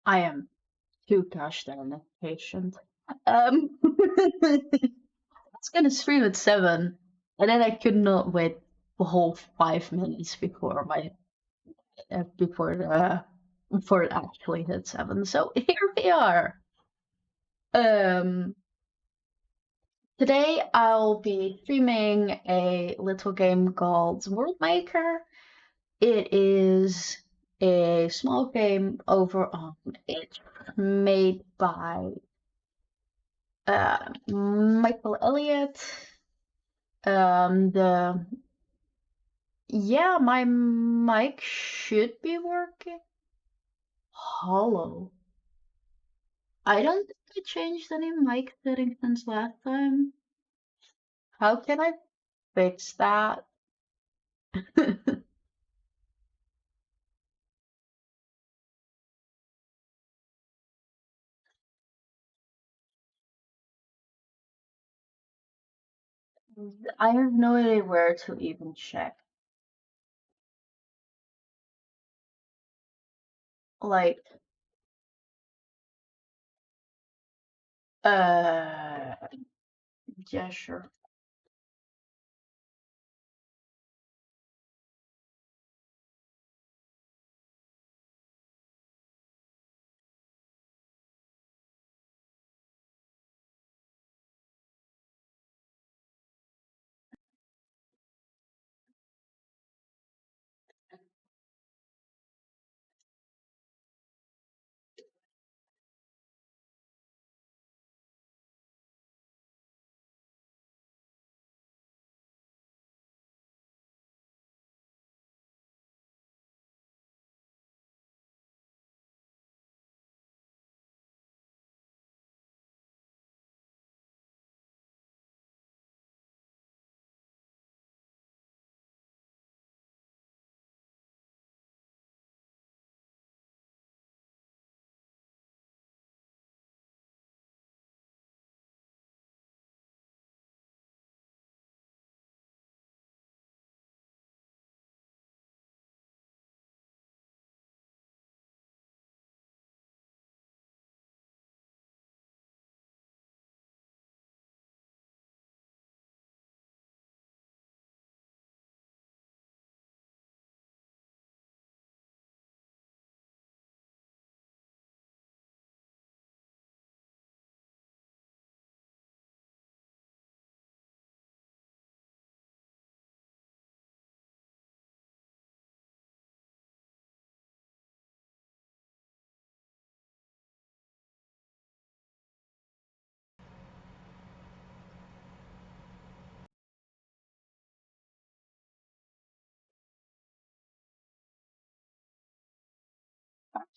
I am too gosh darn impatient. Um, I was gonna stream at 7, and then I could not wait the whole 5 minutes before before it actually hit 7. So here we are. Um, Today I'll be streaming a little game called World Maker. It is a small game over on Itch made by Michael Elliott. The Yeah, my mic should be working. Hollow. I don't think I changed any mic settings since last time. How can I fix that? I have no idea where to even check. Like, uh, yeah, sure.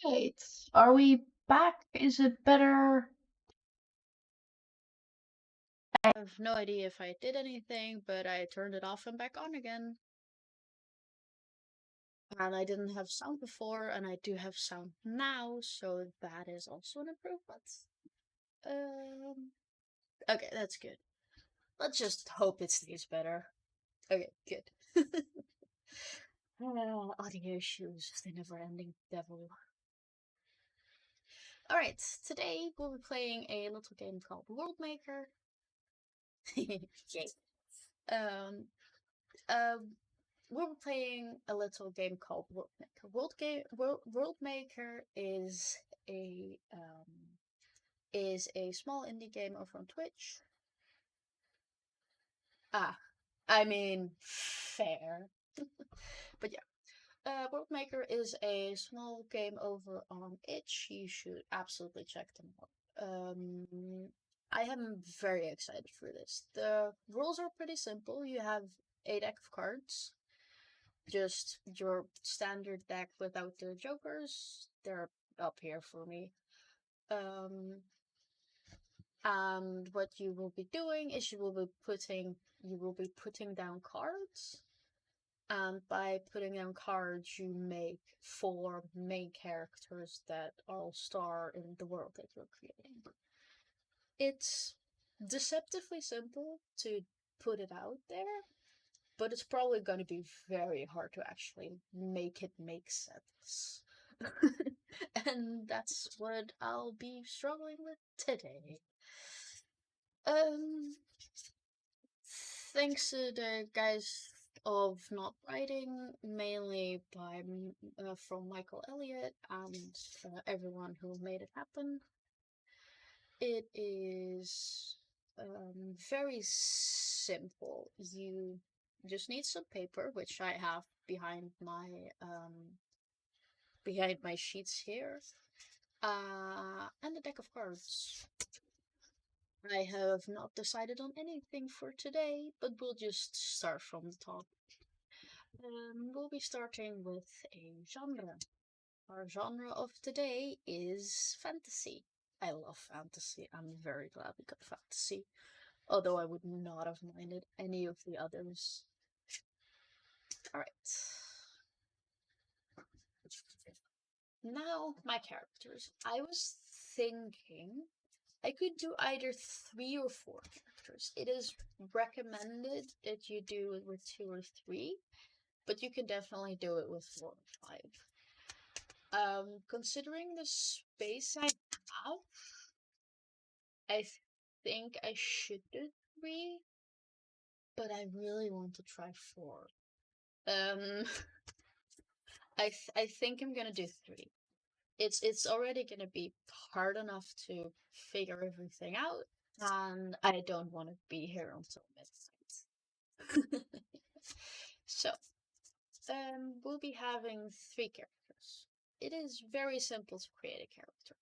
Right. Are we back? Is it better? I have no idea if I did anything, but I turned it off and back on again. And I didn't have sound before, and I do have sound now, so that is also an improvement. Um, okay, that's good. Let's just hope it stays better. Okay, good. Audio issues, the never-ending devil. Alright, today we'll be playing a little game called World Maker. Yay. Um, uh, we're playing a little game called World Maker. World Maker is a small indie game over on Twitch. Ah, I mean, fair. But yeah, World Maker is a small game over on Itch. You should absolutely check them out. I am very excited for this. The rules are pretty simple. You have a deck of cards, just your standard deck without the jokers. They're up here for me. Um, and what you will be doing is you will be putting down cards, and by putting down cards you make 4 main characters that all star in the world that you're creating. It's deceptively simple to put it out there, but it's probably going to be very hard to actually make it make sense. And that's what I'll be struggling with today. Um, Thanks to the guys of NotWriting, mainly from Michael Elliott and everyone who made it happen. It is very simple. You just need some paper, which I have behind my sheets here, and a deck of cards. I have not decided on anything for today, but we'll just start from the top. We'll be starting with a genre. Our genre of today is fantasy. I love fantasy. I'm very glad we got fantasy, although I would not have minded any of the others. Alright. Now, my characters. I was thinking I could do either 3 or 4 characters. It is recommended that you do it with 2 or 3, but you can definitely do it with 4 or 5. Considering the space I have, I think I should do 3, but I really want to try 4. Um, I think I'm gonna do 3. It's already gonna be hard enough to figure everything out, and I don't want to be here until midnight. So, we'll be having 3 characters. It is very simple to create a character.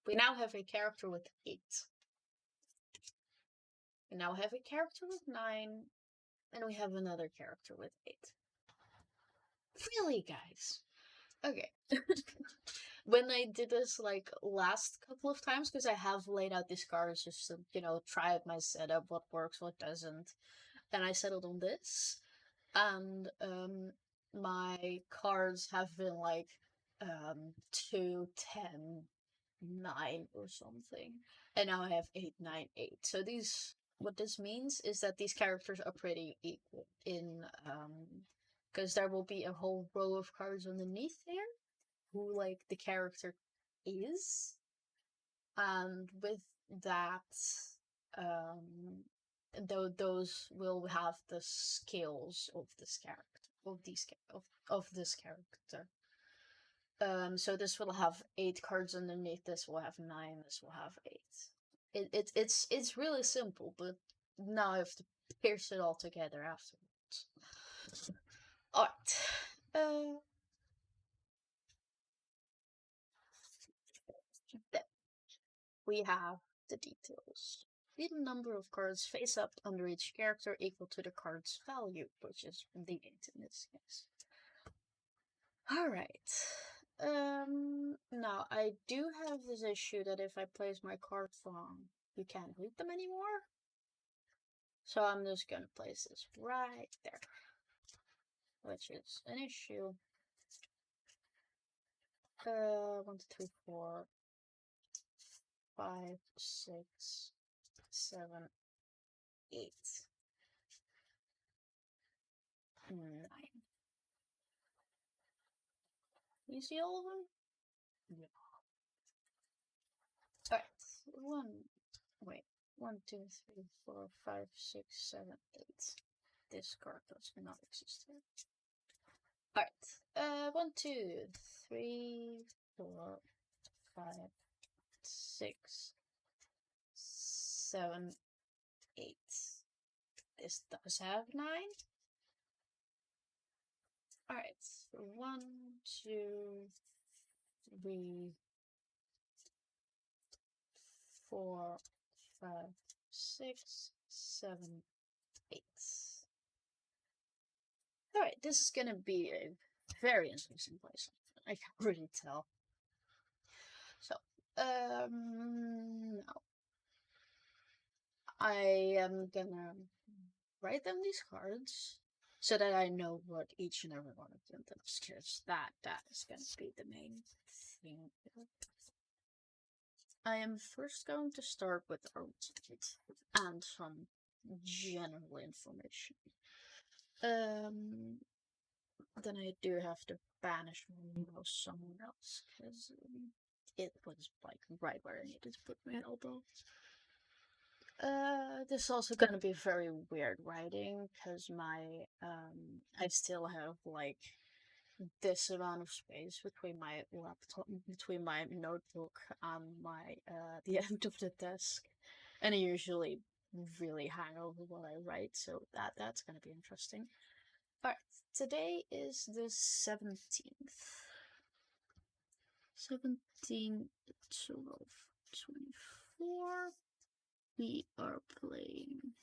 We now have a character with 8. We now have a character with 9, and we have another character with 8. Really, guys? Okay. When I did this like last couple of times, because I have laid out these cards just to, try out my setup, what works, what doesn't, and I settled on this. And my cards have been like 2, 10, 9 or something. And now I have 8, 9, 8. So what this means is that these characters are pretty equal in because there will be a whole row of cards underneath there who like the character is, and with that um those will have the skills of this character of this character. So this will have 8 cards underneath, this will have 9, this will have 8. It's really simple, but now I have to pierce it all together afterwards. Alright. Then we have the details. The number of cards face up under each character equal to the card's value, which is the 8 in this case. Alright. Now I do have this issue that if I place my cards wrong, you can't read them anymore. So I'm just gonna place this right there, which is an issue. 1, 2, 3, 4, 5, 6, 7, 8, 9. You see all of them? Yeah. Alright. 1, 2, 3, 4, 5, 6, 7, 8. This card does not exist here. Alright. 1, 2, 3, 4, 5, 6, 7, 8. This does have 9. Alright. 1, 2, 3, 4, 5, 6, 7, 8. Alright, this is gonna be a very interesting place. I can really tell. So, now I am gonna write them these cards so that I know what each and every one of them does, because that is gonna be the main thing. I am first going to start with our website and some general information. then I do have to banish my mouse somewhere else because it was like right where I needed to put my elbow. This is also gonna be very weird writing because I still have like this amount of space between my laptop, between my notebook and my the end of the desk, and I usually really hang over what I write, so that's gonna be interesting. All right, today is the 17th. 17, 12, 24. We are playing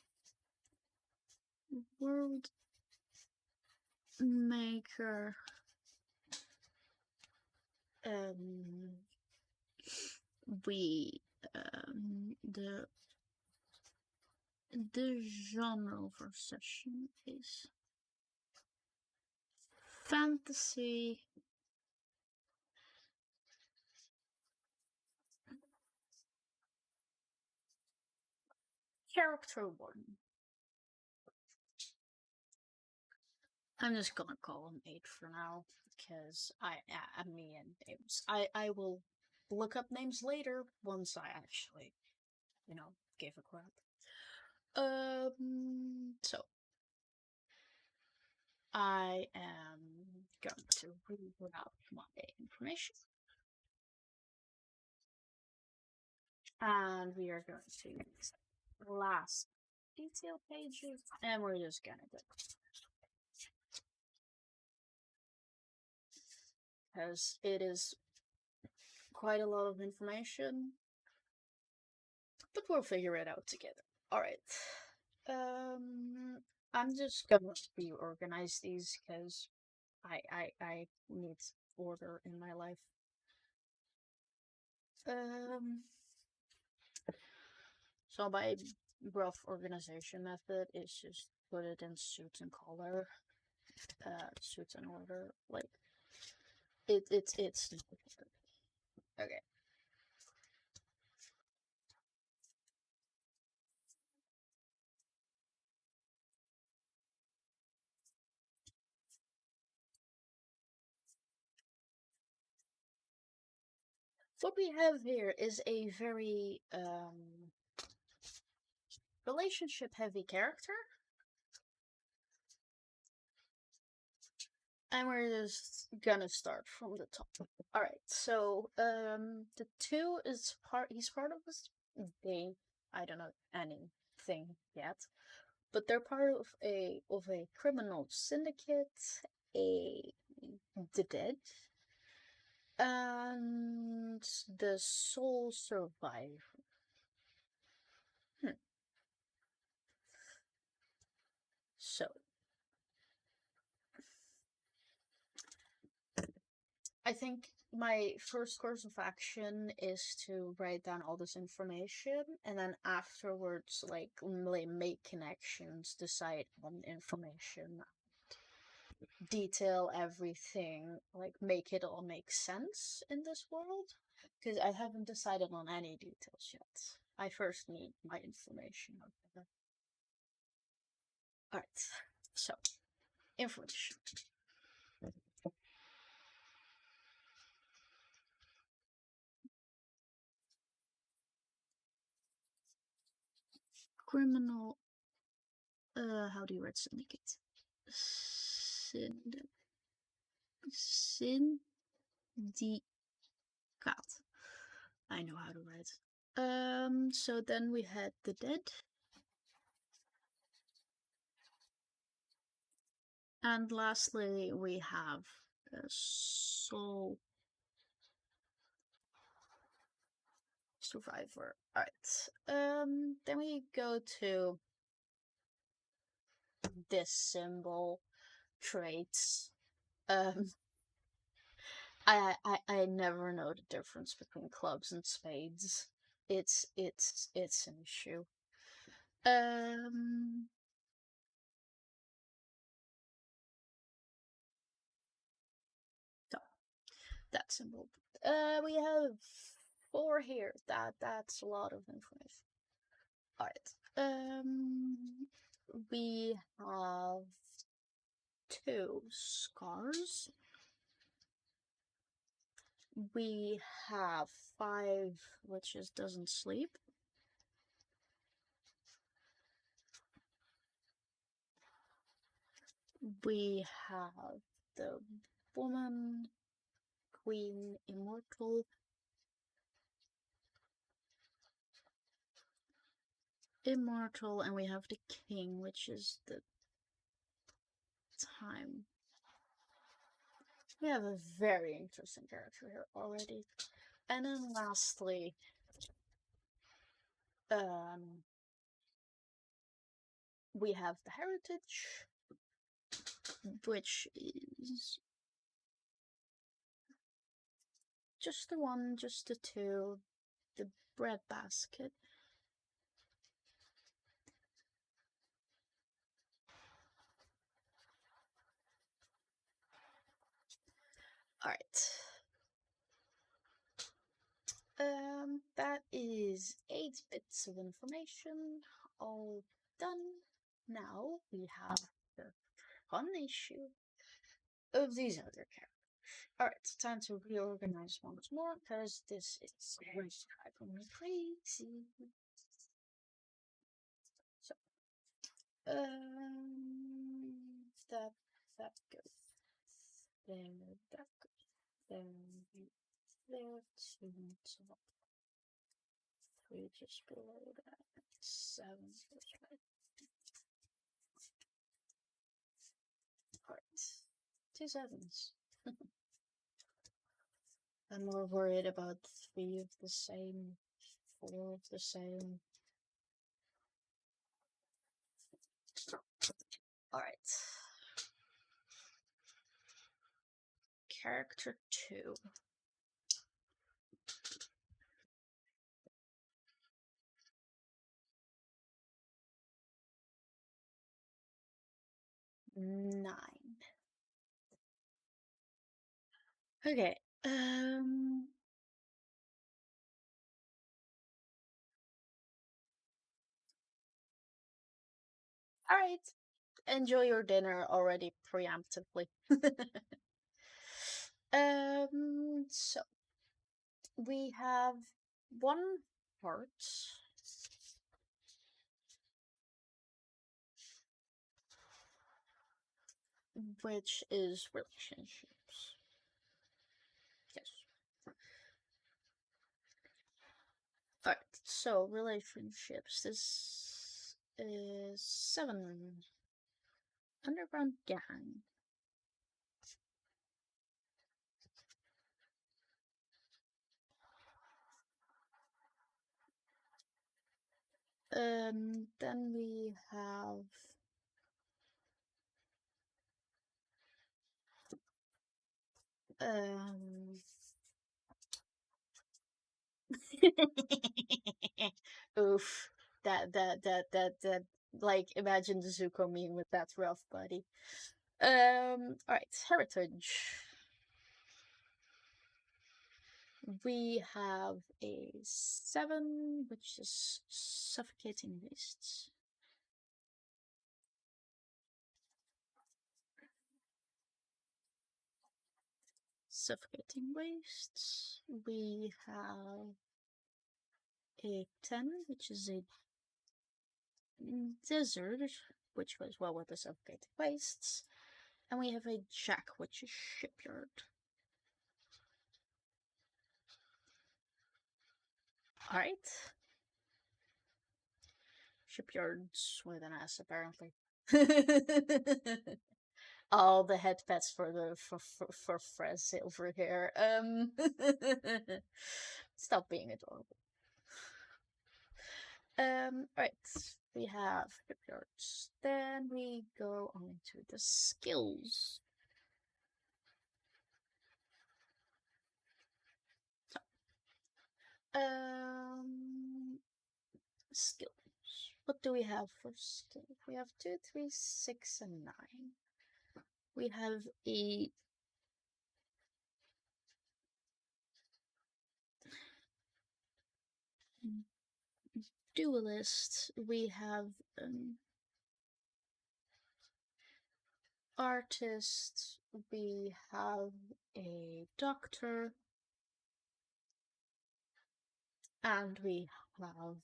World Maker. Um, we the genre for session is fantasy. Character 1. I'm just gonna call him 8 for now, because I mean names. I will look up names later once I actually, give a crap. So I am going to read out my information, and we are going to use last detail pages, and we're just gonna go because it is quite a lot of information, but we'll figure it out together. All right. I'm just gonna reorganize these because I need order in my life. Um, so my rough organization method is just put it in suits and color, suits and order. Like it's not okay. What we have here is a very relationship heavy character. And we're just gonna start from the top. Alright, so the two is he's part of this they I don't know anything yet. But they're part of a criminal syndicate, a the dead, and the sole survivor. Hmm. So I think my first course of action is to write down all this information, and then afterwards, like make connections, decide on information, detail everything, like make it all make sense in this world. Because I haven't decided on any details yet. I first need my information. Alright, so information. Criminal. How do you write syndicate? Syndicate. I know how to write. So then we had the dead. And lastly, we have a sole survivor. Alright. Then we go to this symbol, traits. Um, I never know the difference between clubs and spades. It's an issue. Um, so that symbol. We have 4 here. That's a lot of information. Alright. We have 2 scars. We have 5 witches doesn't sleep. We have the woman, queen, immortal, and we have the king, which is the time. We have a very interesting character here already. And then lastly, we have the heritage, which is just the 1, just the 2, the breadbasket. Alright. That is 8 bits of information, all done. Now we have the fun issue of these other characters. Alright, time to reorganize once more, because this is driving me crazy. So, that goes there, that goes there, there, 2, so 3 just below that, 7 goes right. Alright, 2 7s. I'm more worried about 3 of the same, 4 of the same. Alright. Character 2. Nine. Okay. Alright. Enjoy your dinner already preemptively. So we have 1 heart, which is relationships. Yes. Alright, so relationships. This is 7. Underground gang. Then we have oof, that like, imagine the Zuko meme with that rough buddy. Alright, heritage. We have a 7, which is suffocating wastes. Suffocating wastes. We have a 10, which is a desert, which was well with the suffocating wastes. And we have a jack, which is shipyard. Alright. Shipyards with an S, apparently. All the head pets for the for Frez over here. Stop being adorable. Alright, we have shipyards. Then we go on to the skills. Skills. What do we have for skills? We have 2, 3, 6, and 9. We have a duelist. We have Artists, we have a doctor, and we have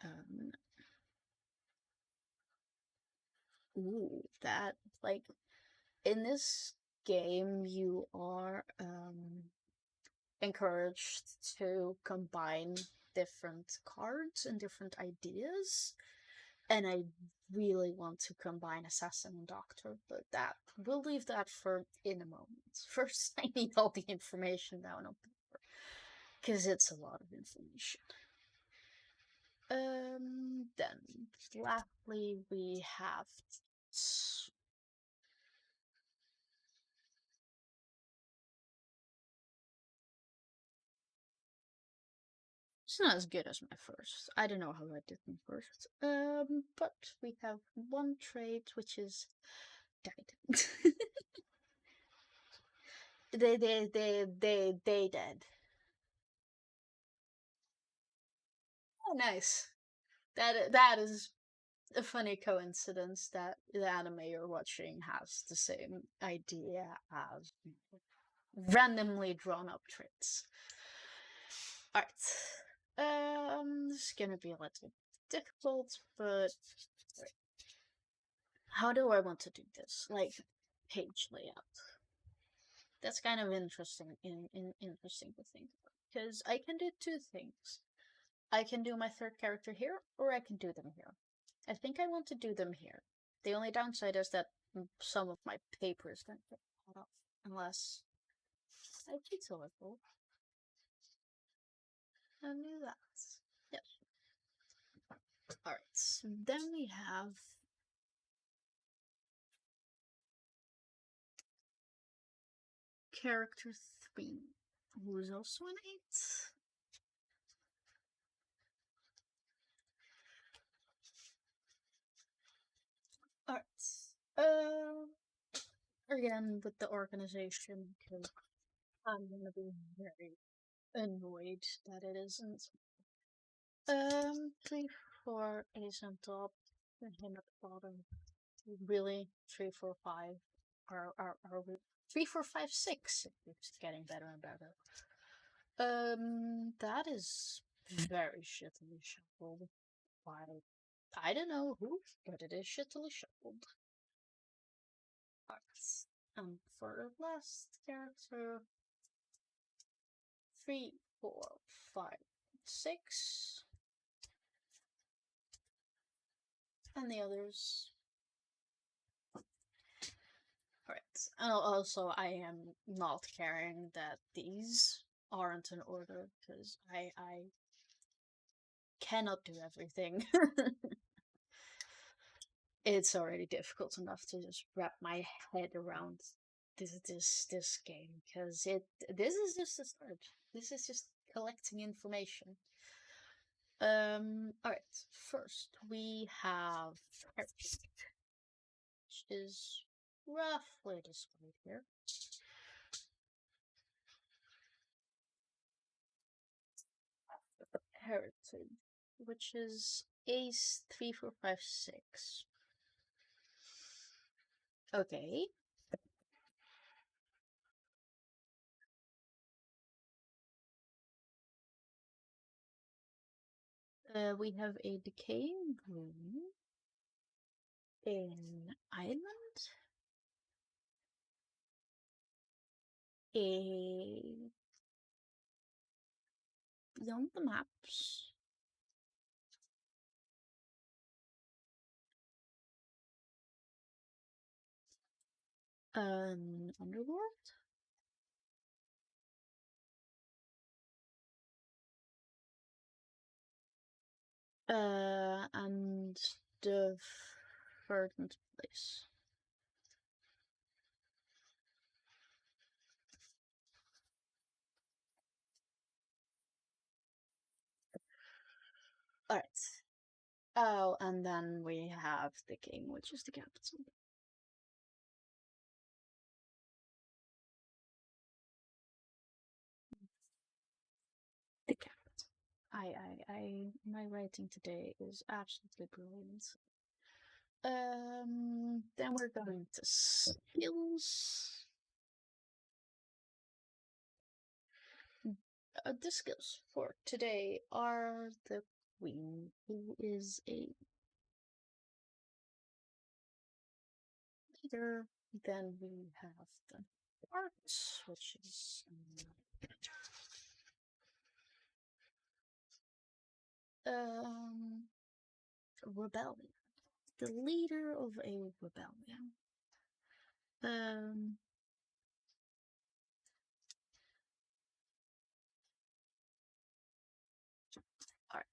um that, like, in this game you are encouraged to combine different cards and different ideas, and I really want to combine assassin and doctor, but that we'll leave that for in a moment. First, I need all the information down on paper because it's a lot of information. Then lastly we have it's not as good as my first. I don't know how I did my first. But we have one trait which is died. They dead. Oh, nice. That is a funny coincidence that the anime you're watching has the same idea as randomly drawn up traits. Alright. This is gonna be a little difficult, but how do I want to do this? Like, page layout. That's kind of interesting interesting to think about. Because I can do two things. I can do my third character here, or I can do them here. I think I want to do them here. The only downside is that some of my paper is going to get cut off, unless I cheat a little and do that. Yes. Alright, so then we have character 3, who is also an 8. Alright, again with the organization, because I'm gonna be very annoyed that it isn't. 3, 4 is on top, and him at the bottom. Really, 3, 4, 5 are we 3, 4, 5, 6? It's getting better and better. That is very shittily shuffled. Why? I don't know who, but it is shittily shuffled. Alright. And for the last character, 3, 4, 5, 6. And the others. Alright. Also, I am not caring that these aren't in order, because I cannot do everything. It's already difficult enough to just wrap my head around this game, because this is just a start. This is just collecting information. Alright, first we have heritage, which is roughly displayed here. Heritage, which is ace 3, 4, 5, 6. Okay. We have a decaying room, an island, a beyond the maps, an underworld, and the verdant place. Alright. Oh, and then we have the king, which is the capital. The capital. My writing today is absolutely brilliant. Then we're going to skills. The skills for today are the queen, who is a leader. Then we have the arts, which is rebellion. The leader of a rebellion. Um, art.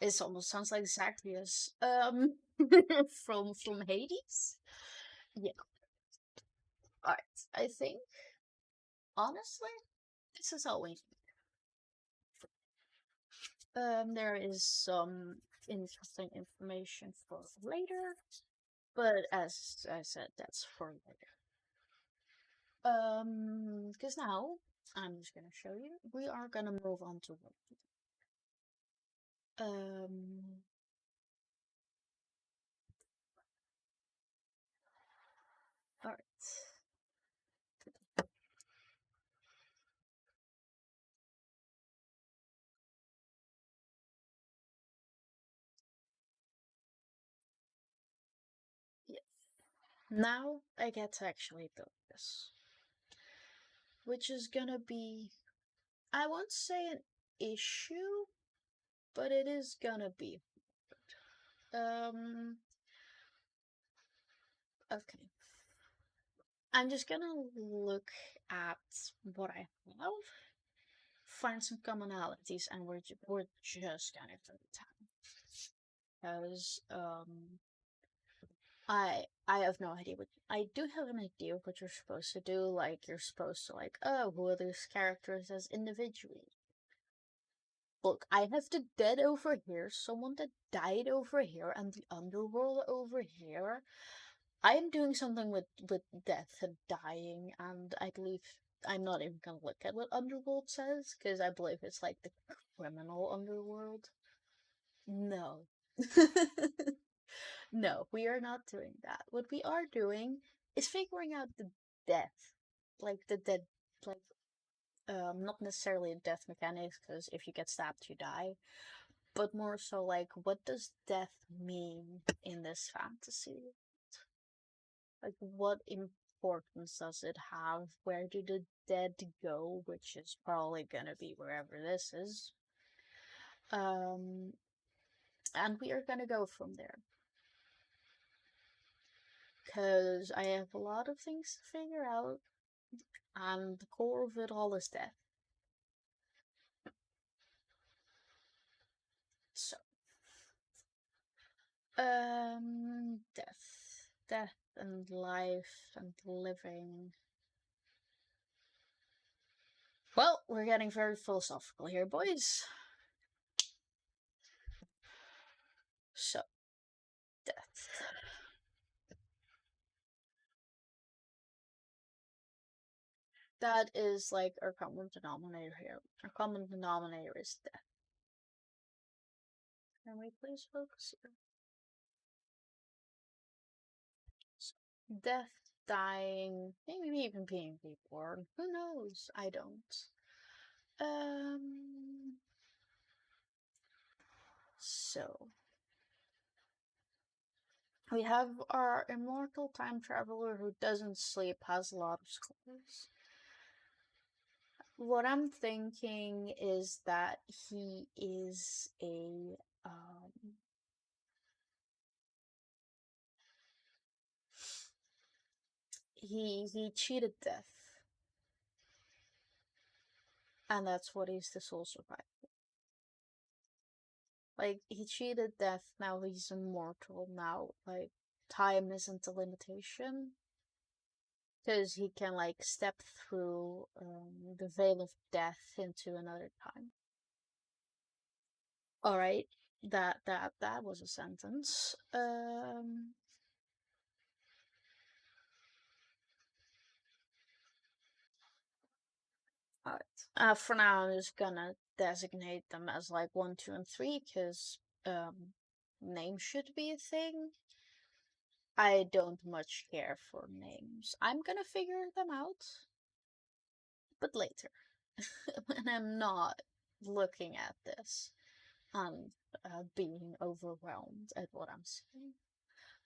It almost sounds like Zacharias. From Hades. Yeah. Art. I think honestly, this is all we need. There is some interesting information for later, but as I said, that's for later. Because now I'm just gonna show you. We are gonna move on to what. Um, all right. Yes. Now I get to actually do this, which is gonna be, I won't say an issue, but it is gonna be. Okay. I'm just gonna look at what I have, find some commonalities, and we're just gonna do the time. Because I have no idea what I do have an idea of what you're supposed to do. Like you're supposed to like, oh, who are these characters as individually? Look, I have the dead over here, someone that died over here, and the underworld over here. I am doing something with death and dying, and I believe I'm not even gonna look at what underworld says because I believe it's like the criminal underworld. No. No, we are not doing that. What we are doing is figuring out the death. Like the dead, like, not necessarily a death mechanics, because if you get stabbed, you die, but more so like, what does death mean in this fantasy? Like, what importance does it have? Where do the dead go? Which is probably gonna be wherever this is. And we are gonna go from there. Because I have a lot of things to figure out, and the core of it all is death. So, death. Death and life and living. Well, we're getting very philosophical here, boys. So, death. That is like our common denominator here. Our common denominator is death. Can we please focus here? So, death, dying, maybe even being reborn. Who knows? I don't. So we have our immortal time traveler who doesn't sleep, has a lot of scars. What I'm thinking is that he is a he cheated death, and that's what he's the sole survivor. Like, he cheated death, now he's immortal, now, like, time isn't a limitation. Because he can, like, step through the veil of death into another time. Alright, that was a sentence. Alright. For now, I'm just gonna designate them as, like, 1, 2, and 3, because, names should be a thing. I don't much care for names. I'm gonna figure them out, but later. When I'm not looking at this and being overwhelmed at what I'm seeing.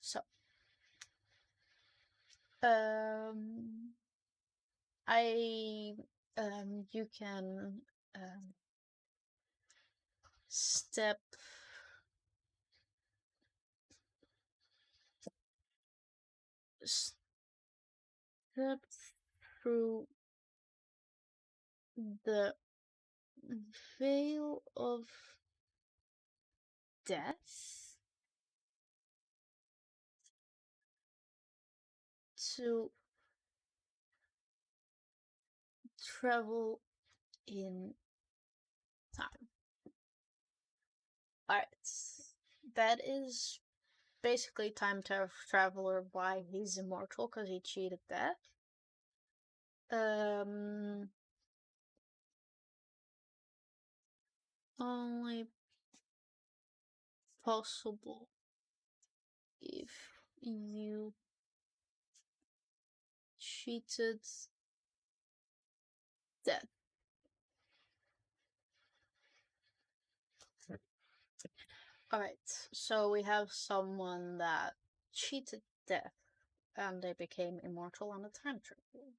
So, um, I, you can step step through the veil of death to travel in time. Alright, that is basically time traveler why he's immortal because he cheated death. Um, only possible if you cheated death. Alright, so we have someone that cheated death and they became immortal on a time travel.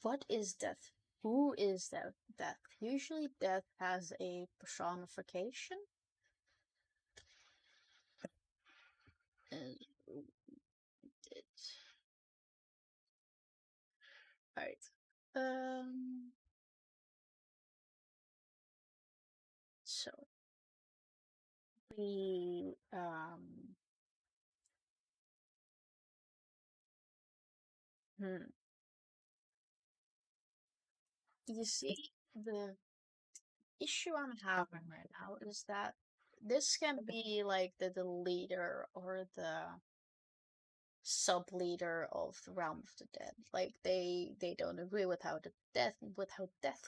What is death? Who is death? Usually death has a personification. Alright. So we you see the issue I'm having right now is that this can be like the leader or the sub leader of the realm of the dead. Like they don't agree with how death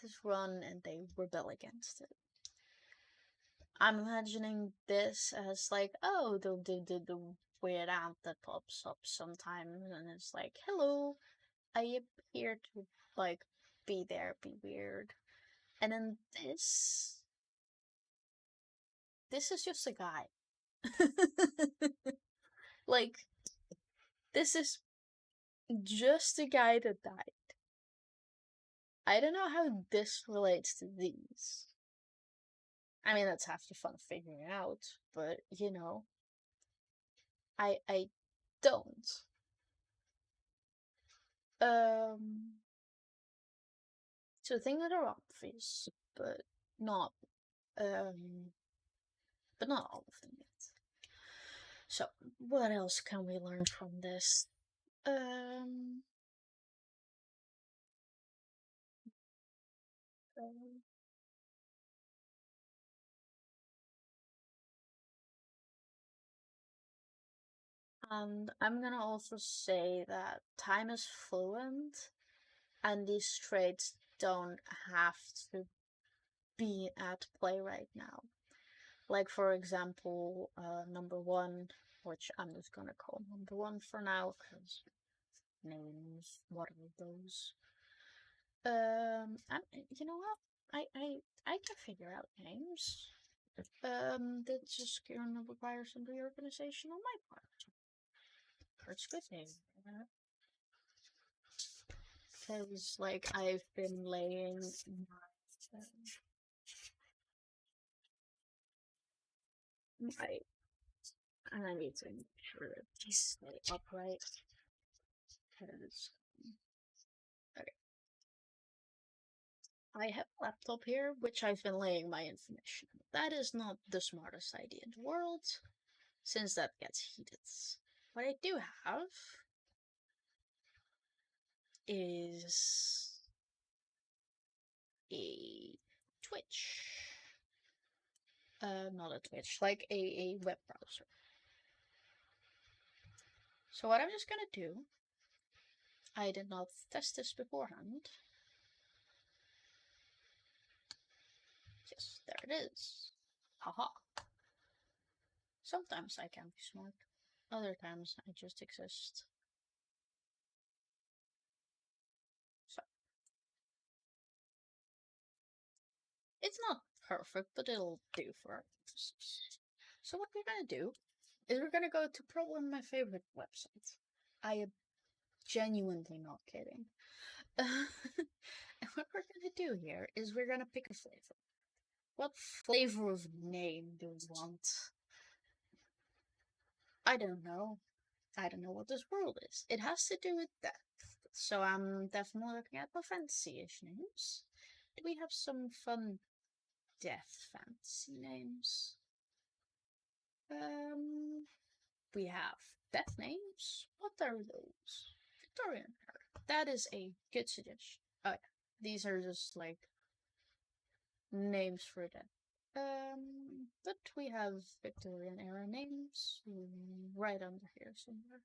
is run and they rebel against it. I'm imagining this as like, oh, the weird aunt that pops up sometimes and it's like, hello, I am here to like be there, be weird. And then this is just a guy. Like, this is just a guy that died. I don't know how this relates to these. I mean, that's half the fun of figuring out, but you know, I don't. Um, so things that are obvious, but not um, but not all of them yet. So, what else can we learn from this? Um, um and I'm gonna also say that time is fluent, and these traits don't have to be at play right now. Like, for example, number one, which I'm just gonna call number one for now, because names, what are those? You know what? I can figure out names. That just gonna require some reorganization on my part. That's a good thing. Because, like, I've been laying my and I need to make sure that these stay upright. Because, okay. I have a laptop here, which I've been laying my information. That is not the smartest idea in the world, since that gets heated. What I do have is a Twitch. Not a Twitch, like a web browser. So what I'm just gonna do, I did not test this beforehand. Yes, there it is. Haha. Sometimes I can be smart. Other times I just exist. So it's not perfect, but it'll do for our purposes. So what we're gonna do is we're gonna go to probably my favorite website. I am genuinely not kidding. And what we're gonna do here is we're gonna pick a flavor. What flavor of name do we want? I don't know. I don't know what this world is. It has to do with death. So I'm definitely looking at my fantasy-ish names. Do we have some fun death fantasy names? We have death names. What are those? Victorian era. That is a good suggestion. Oh yeah, these are just like names for death. But we have Victorian era names right under here somewhere.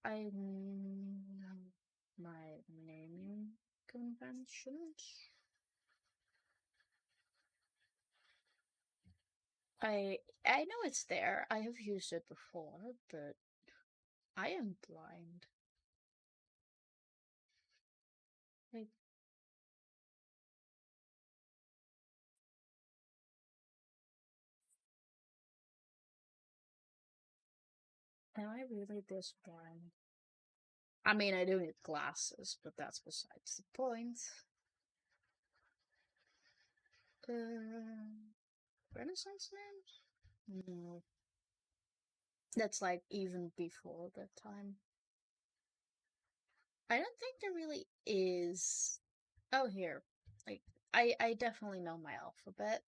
I know my naming conventions. I know it's there. I have used it before, but I am blind. Like, am I really this blind? I mean, I do need glasses, but that's besides the point. Renaissance names? No. That's like even before that time. I don't think there really is. Oh, here. Like, I definitely know my alphabet.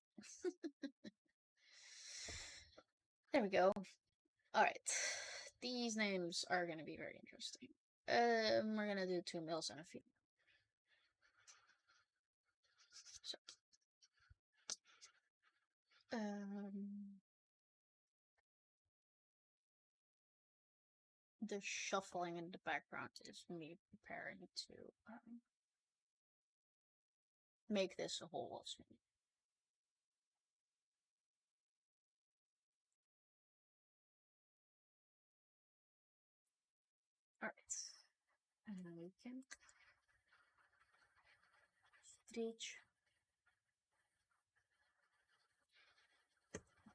There we go. Alright. These names are gonna be very interesting. We're gonna do 2 males and a female. So, the shuffling in the background is me preparing to make this a whole scene. Alright. And then we can stitch.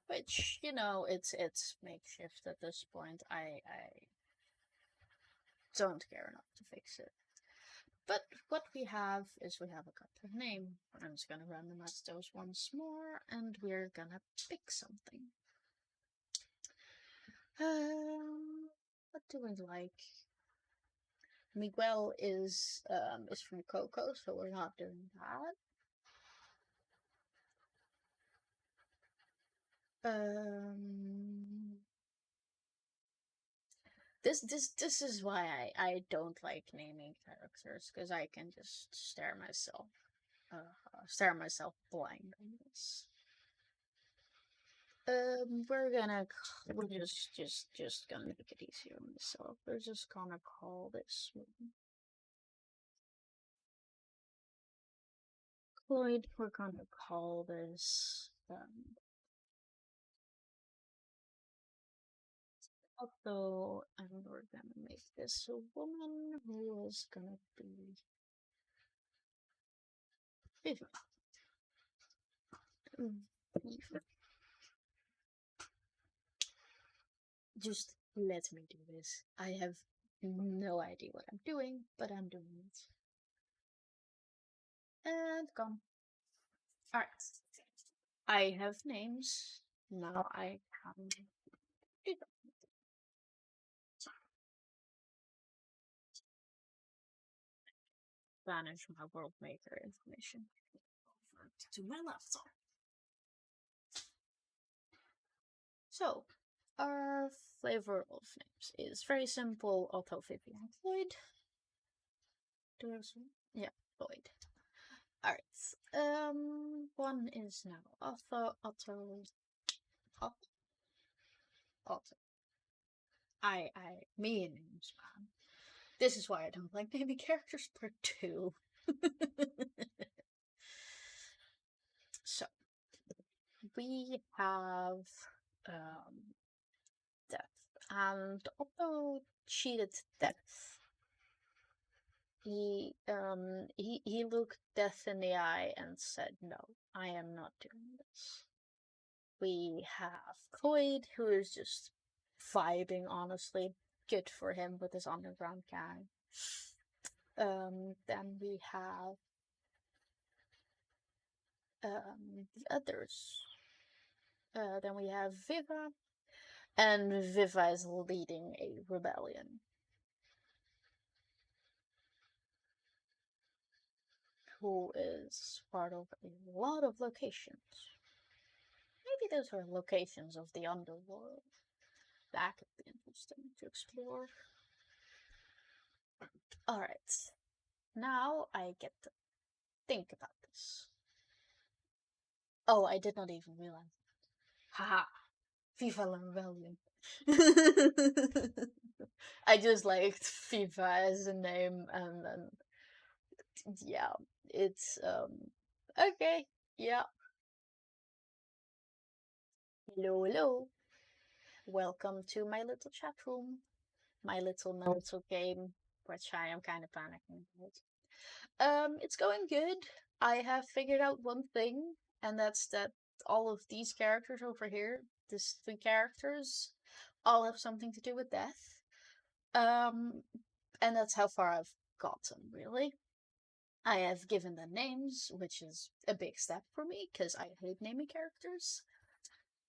Which, you know, it's makeshift at this point. I don't care enough to fix it. But what we have is we have a couple of names. I'm just gonna randomize those once more, and we're gonna pick something. What do we like? Miguel is from Coco, so we're not doing that. This is why I don't like naming characters, because I can just stare myself blind on this. We're just gonna make it easier on myself. We're just gonna call this one Cloyd. We're gonna call this Otto, and we're gonna make this a woman who is gonna be Eva. Eva. Just let me do this. I have no idea what I'm doing, but I'm doing it. And come. Alright. I have names. Now I can do them. Banish my world maker information over to my laptop. So, our flavor of names is very simple. Otto, Vivian, Floyd. Do I have some? Yeah, Floyd. Alright. One is now Otto, Otto, Otto, Otto. Me and names, man. This is why I don't like naming characters part 2. we have um, death, and although cheated death, he looked death in the eye and said, "No, I am not doing this." We have Cloyd, who is just vibing, honestly. Good for him with his underground gang. Then we have the others. Then we have Viva, and Viva is leading a rebellion who is part of a lot of locations. Maybe those are locations of the underworld. That could be interesting to explore. Alright, now I get to think about this. Oh, I did not even realize. Haha, Viva la Rebellion. I just liked Viva as a name, and then yeah, it's okay, yeah. Hello, hello. Welcome to my little chat room, my little game, which I am kind of panicking about. It's going good. I have figured out one thing, and that's that all of these characters over here, these three characters, all have something to do with death. Um, and that's how far I've gotten, really. I have given them names, which is a big step for me, because I hate naming characters.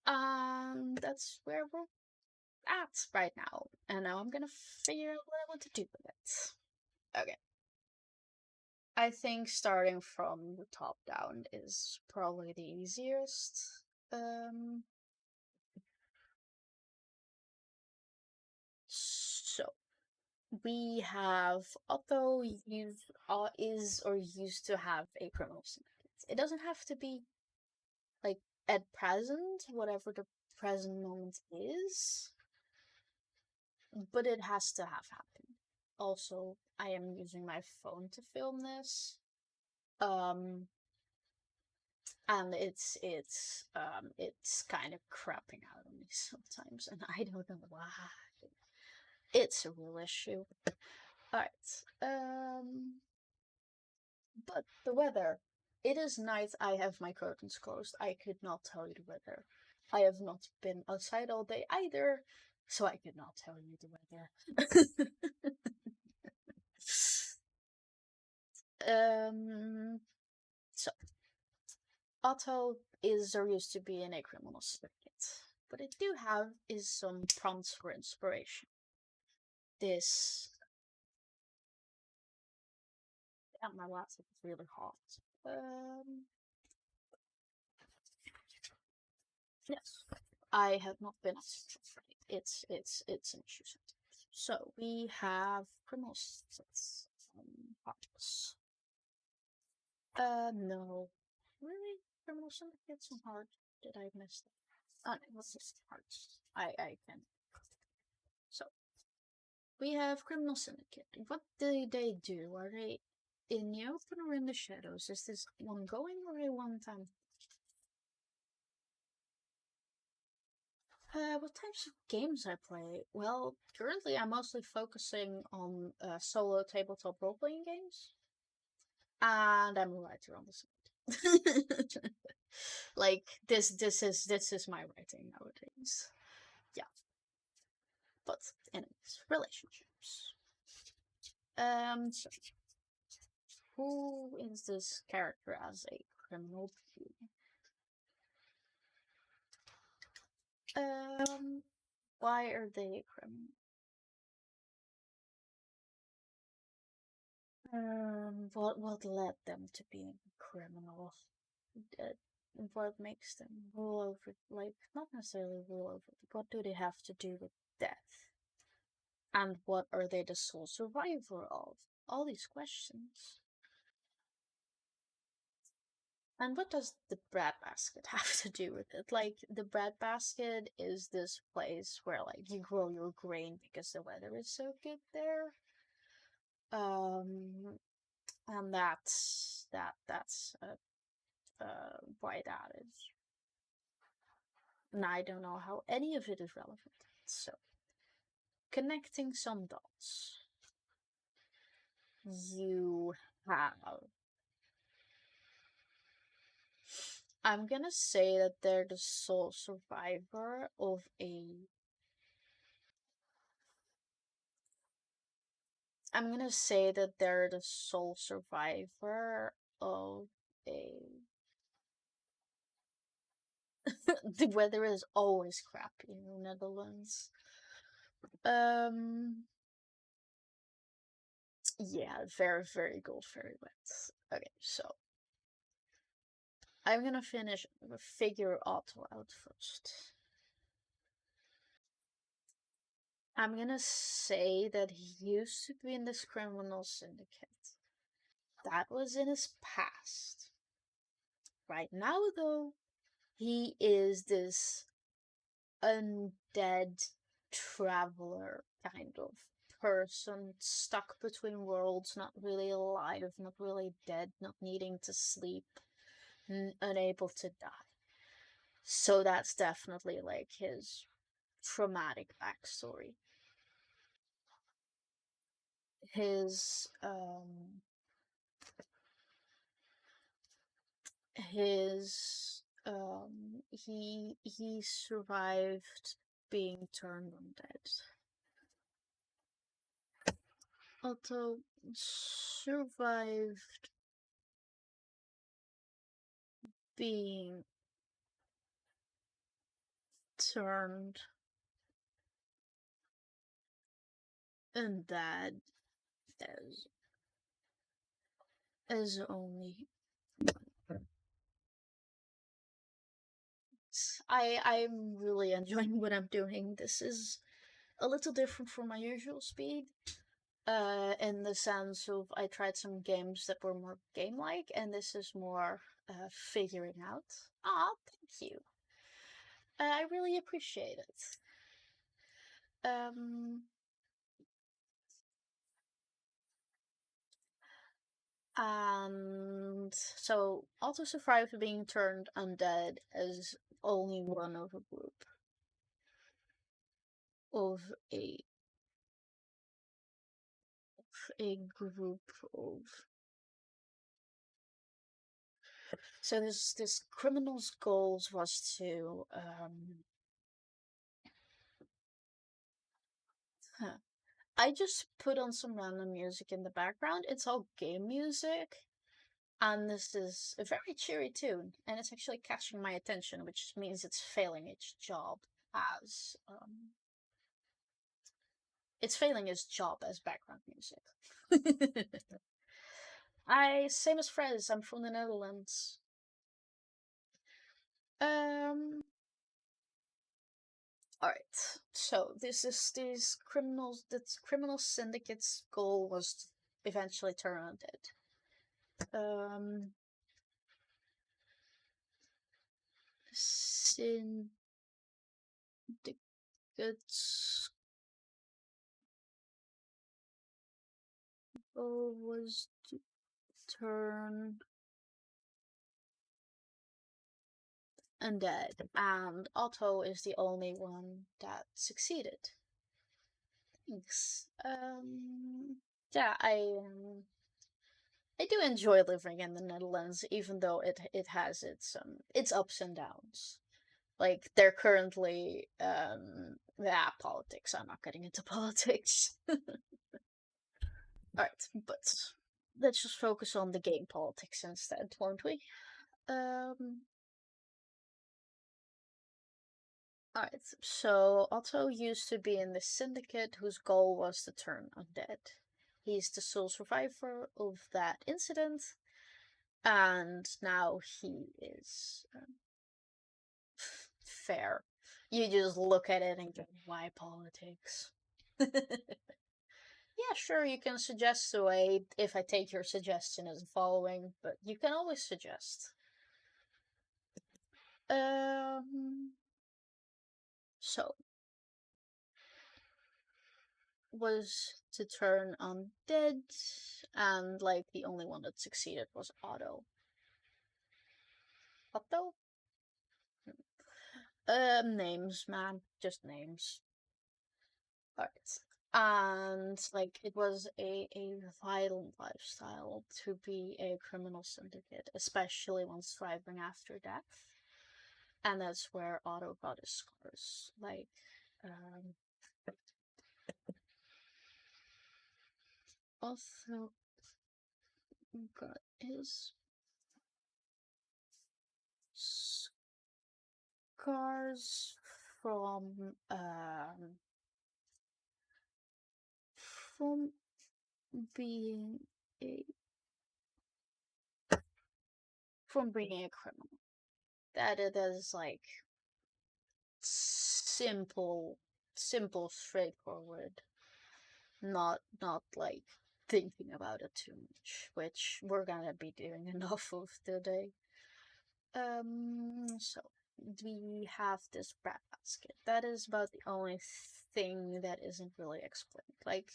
That's where we're at right now. And now I'm gonna figure out what I want to do with it. Okay. I think starting from the top down is probably the easiest. Um, so we have Otto is or used to have a criminal syndicate. It doesn't have to be like at present, whatever the present moment is, but it has to have happened. Also, I am using my phone to film this. Um, and it's kind of crapping out on me sometimes, and I don't know why. It's a real issue. Alright. But the weather. It is night. I have my curtains closed. I could not tell you the weather. I have not been outside all day either, so I could not tell you the weather. um. So Otto is or used to be in a criminal syndicate. What I do have is some prompts for inspiration. This. Yeah, my laptop is really hot. Um. Yes. I have not been outside. It's an issue sometimes. So we have criminal syndicate. Hearts. No. Really? Criminal syndicates and heart? Did I miss that? Oh, no, what's this? Hearts. I can. So we have criminal syndicate. What do they do? Are they in the open or in the shadows? Is this ongoing or a one-time? What types of games I play? Well, currently I'm mostly focusing on solo tabletop role-playing games, and I'm a writer on the side. Like this is my writing nowadays. Yeah, but anyways, relationships. So who is this character as a criminal being? Why are they a criminal? What led them to being criminal? Uh, what makes them rule over, like, not necessarily rule over, but what do they have to do with death? And what are they the sole survivor of? All these questions. And what does the breadbasket have to do with it? Like, the breadbasket is this place where, like, you grow your grain because the weather is so good there. And that's why that is. And I don't know how any of it is relevant. So, connecting some dots. You have. I'm gonna say that they're the sole survivor of a. I'm gonna say that they're the sole survivor of a. The weather is always crappy in the Netherlands. Um. Yeah, very, very cold, very wet. Okay, so I'm gonna finish the figure Otto out first. I'm gonna say that he used to be in this criminal syndicate. That was in his past. Right now, though, he is this undead traveler kind of person stuck between worlds, not really alive, not really dead, not needing to sleep, unable to die. So that's definitely like his traumatic backstory. His he survived being turned undead. Otto survived being turned undead as only I'm really enjoying what I'm doing. This is a little different from my usual speed. In the sense of I tried some games that were more game-like, and this is more figuring out. Ah, thank you. I really appreciate it. Um, and so also survived being turned undead as only one of a group of a group of. So this criminal's goals was to huh. I just put on some random music in the background. It's all game music, and this is a very cheery tune, and it's actually catching my attention, which means it's failing its job as background music. I same as Frez. I'm from the Netherlands. Um. All right. So these criminals. This criminal syndicate's goal was to eventually turn undead. Syndicate's goal was to turn undead, and Otto is the only one that succeeded. Thanks. Yeah, I do enjoy living in the Netherlands, even though it has its ups and downs. Like they're currently yeah, politics. I'm not getting into politics. Alright, but let's just focus on the game politics instead, won't we? Um Alright, so Otto used to be in the syndicate whose goal was to turn undead. He's the sole survivor of that incident, and now he is fair. You just look at it and go, why politics? Yeah, sure, you can suggest a way if I take your suggestion as the following, but you can always suggest. So was to turn undead, and like the only one that succeeded was Otto. Otto? Names, man, just names. Alright. And like it was a violent lifestyle to be a criminal syndicate, especially when striving after death. And that's where Otto got his scars. Like, um, also got his scars from being a being a criminal. That it is like simple, straightforward. Not like thinking about it too much, which we're gonna be doing enough of today. So we have this bread basket. That is about the only thing that isn't really explained. Like,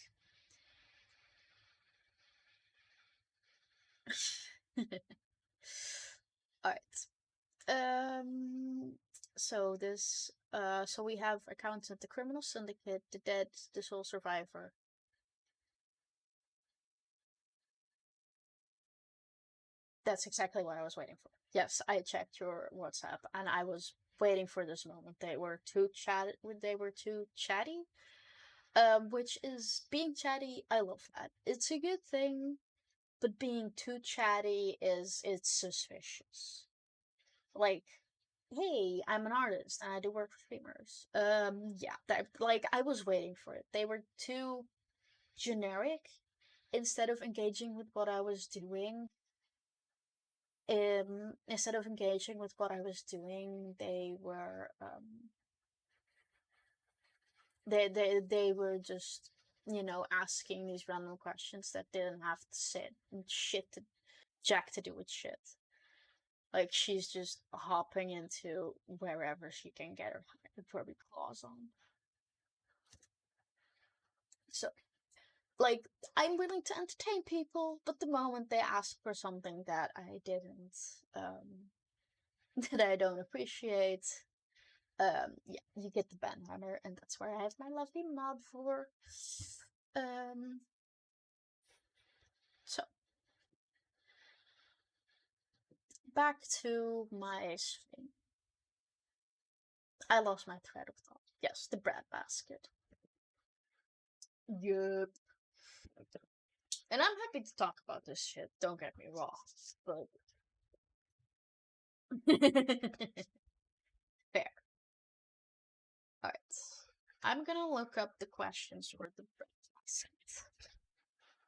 alright. Um, so we have accountant, the criminal syndicate, the dead, the sole survivor. That's exactly what I was waiting for. Yes, I checked your WhatsApp, and I was waiting for this moment. They were too chat. They were too chatty. Which is being chatty. I love that. It's a good thing, but being too chatty it's suspicious. Like, hey, I'm an artist and I do work for streamers. Yeah, that like I was waiting for it. They were too generic. Instead of engaging with what I was doing, they were they were just asking these random questions that didn't have to sit and shit to jack to do with shit. Like she's just hopping into wherever she can get her probably claws on. So like I'm willing to entertain people, but the moment they ask for something that I didn't that I don't appreciate, yeah, you get the banhammer, and that's where I have my lovely mod for. Um, so back to my stream. I lost my thread of thought. Yes, the bread basket. Yep. And I'm happy to talk about this shit. Don't get me wrong, but fair. All right. I'm gonna look up the questions for the bread basket.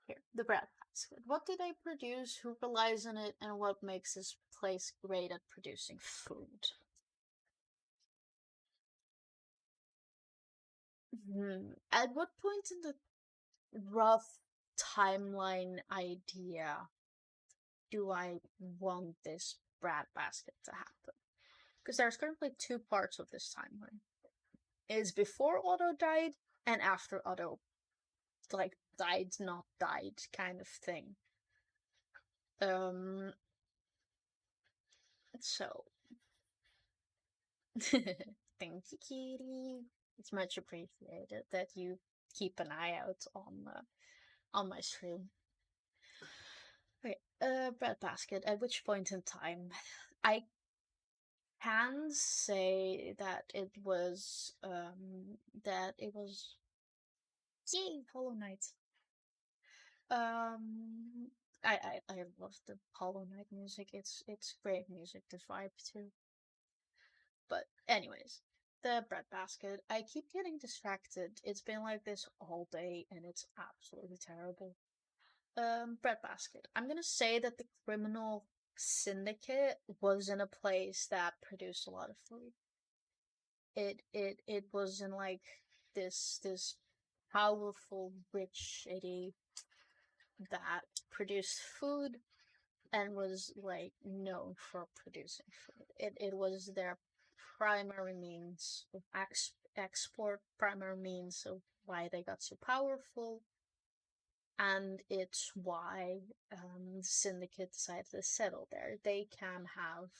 Here, the bread basket. What do they produce? Who relies on it? And what makes this place great at producing food? At what point in the rough timeline idea do I want this bread basket to happen? Because there's currently two parts of this timeline. Is before Otto died and after Otto like died, not died kind of thing. Um so thank you, Kitty. It's much appreciated that you keep an eye out on my stream. Okay, breadbasket. At which point in time, I can say that it was yay Hollow Knight. Um, I love the Hollow Knight music. It's great music to vibe to. But anyways, the breadbasket. I keep getting distracted. It's been like this all day, and it's absolutely terrible. Breadbasket. I'm gonna say that the criminal syndicate was in a place that produced a lot of food. It was in like this powerful, rich city that produced food and was like known for producing food. It was their primary means of export, primary means of why they got so powerful, and it's why the syndicate decided to settle there. They can have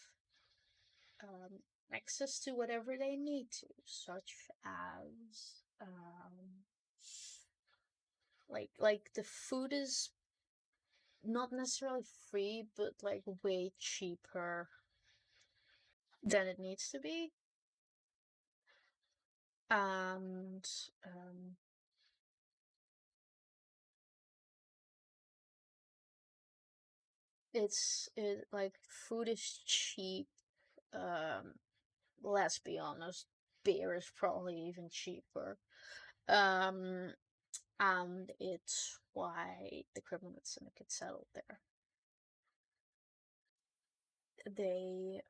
access to whatever they need to, such as like the food is not necessarily free, but like way cheaper than it needs to be. And like food is cheap. Um, let's be honest, beer is probably even cheaper. Um, and it's why the criminal syndicate settled there. They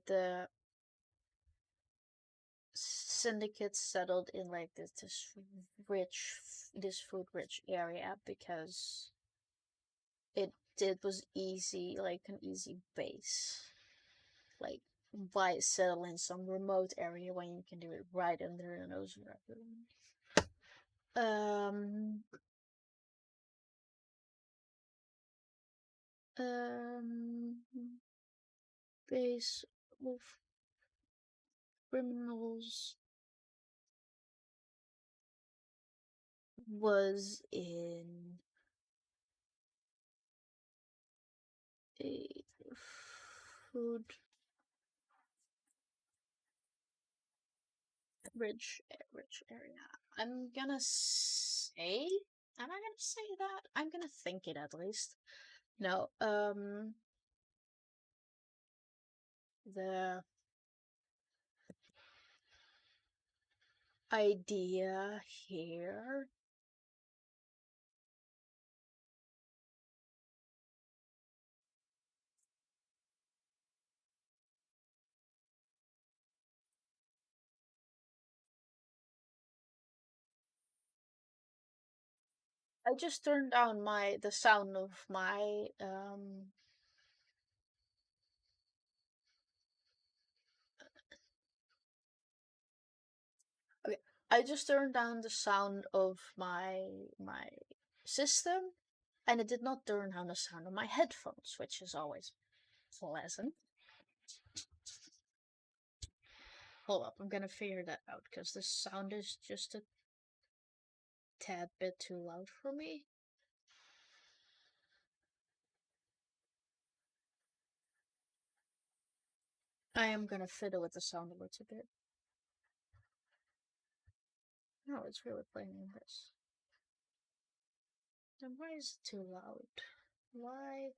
the syndicate settled in like rich this food rich area because it was easy, like an easy base. Like, why settle in some remote area when you can do it right under the nose of everyone? Um, um, base of criminals was in a food rich area. I'm gonna say, am I gonna say that? I'm gonna think it at least. No, the idea here. I just turned down the sound of my okay. I just turned down the sound of my system, and it did not turn down the sound of my headphones, which is always pleasant. Hold up, I'm gonna figure that out because the sound is just a tad bit too loud for me. I am gonna fiddle with the sound a little bit. No, it's really playing this. Then why is it too loud? Why?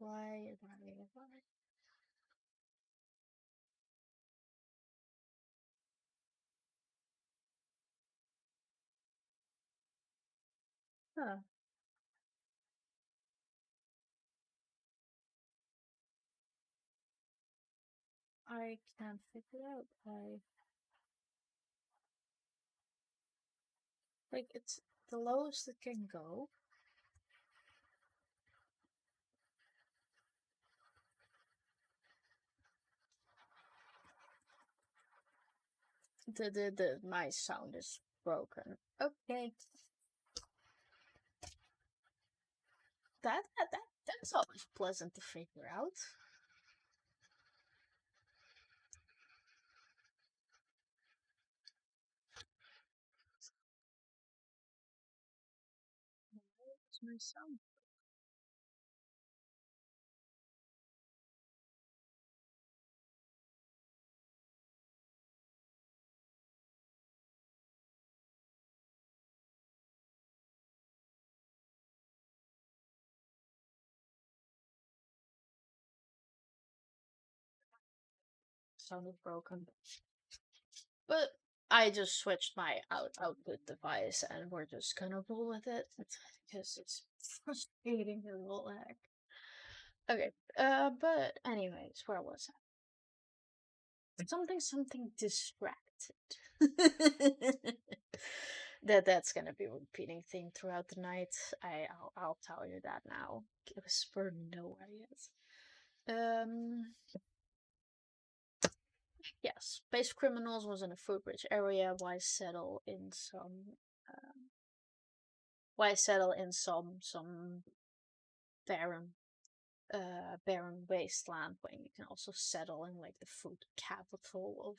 Huh. I can't figure it out. Like, it's the lowest it can go. My sound is broken. Okay. That's always pleasant to figure out. Where's my sound? Sound is broken. But I just switched my output device, and we're just gonna roll with it because it's frustrating as all heck. Okay. But anyways, where was I? Something distracted. That's gonna be a repeating theme throughout the night. I'll tell you that now. Give us for no ideas. Yes, Base Criminals was in a footbridge area. Why settle in some barren barren wasteland when you can also settle in like the food capital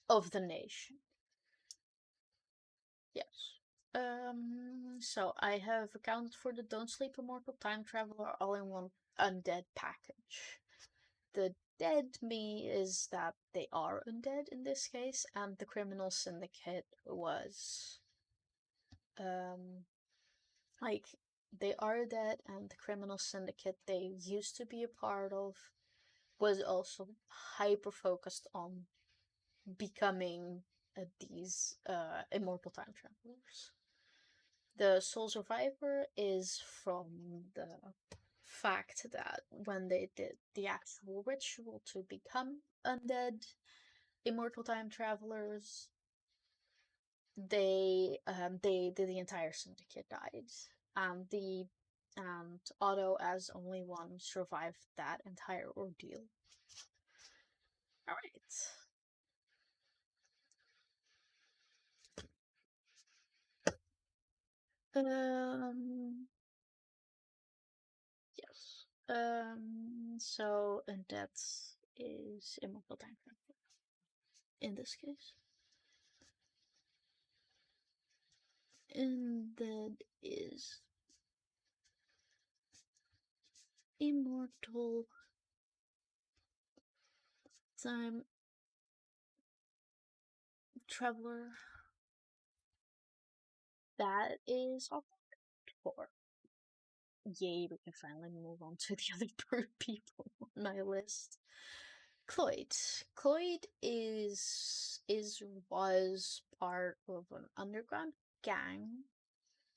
of the nation. Yes. So I have accounted for the Don't Sleep Immortal Time Traveler all in one undead package. The dead me is that they are undead in this case, and the criminal syndicate was um like they are dead, and the criminal syndicate they used to be a part of was also hyper focused on becoming these immortal time travelers. The Soul Survivor is from the fact that when they did the actual ritual to become undead immortal time travelers, the entire syndicate died, and Otto as only one survived that entire ordeal. All right. Um. Yes. So and that is immortal time travel in this case, and that is immortal time traveler. That is all for. Yay, we can finally move on to the other bird people on my list. Cloyd. Cloyd was part of an underground gang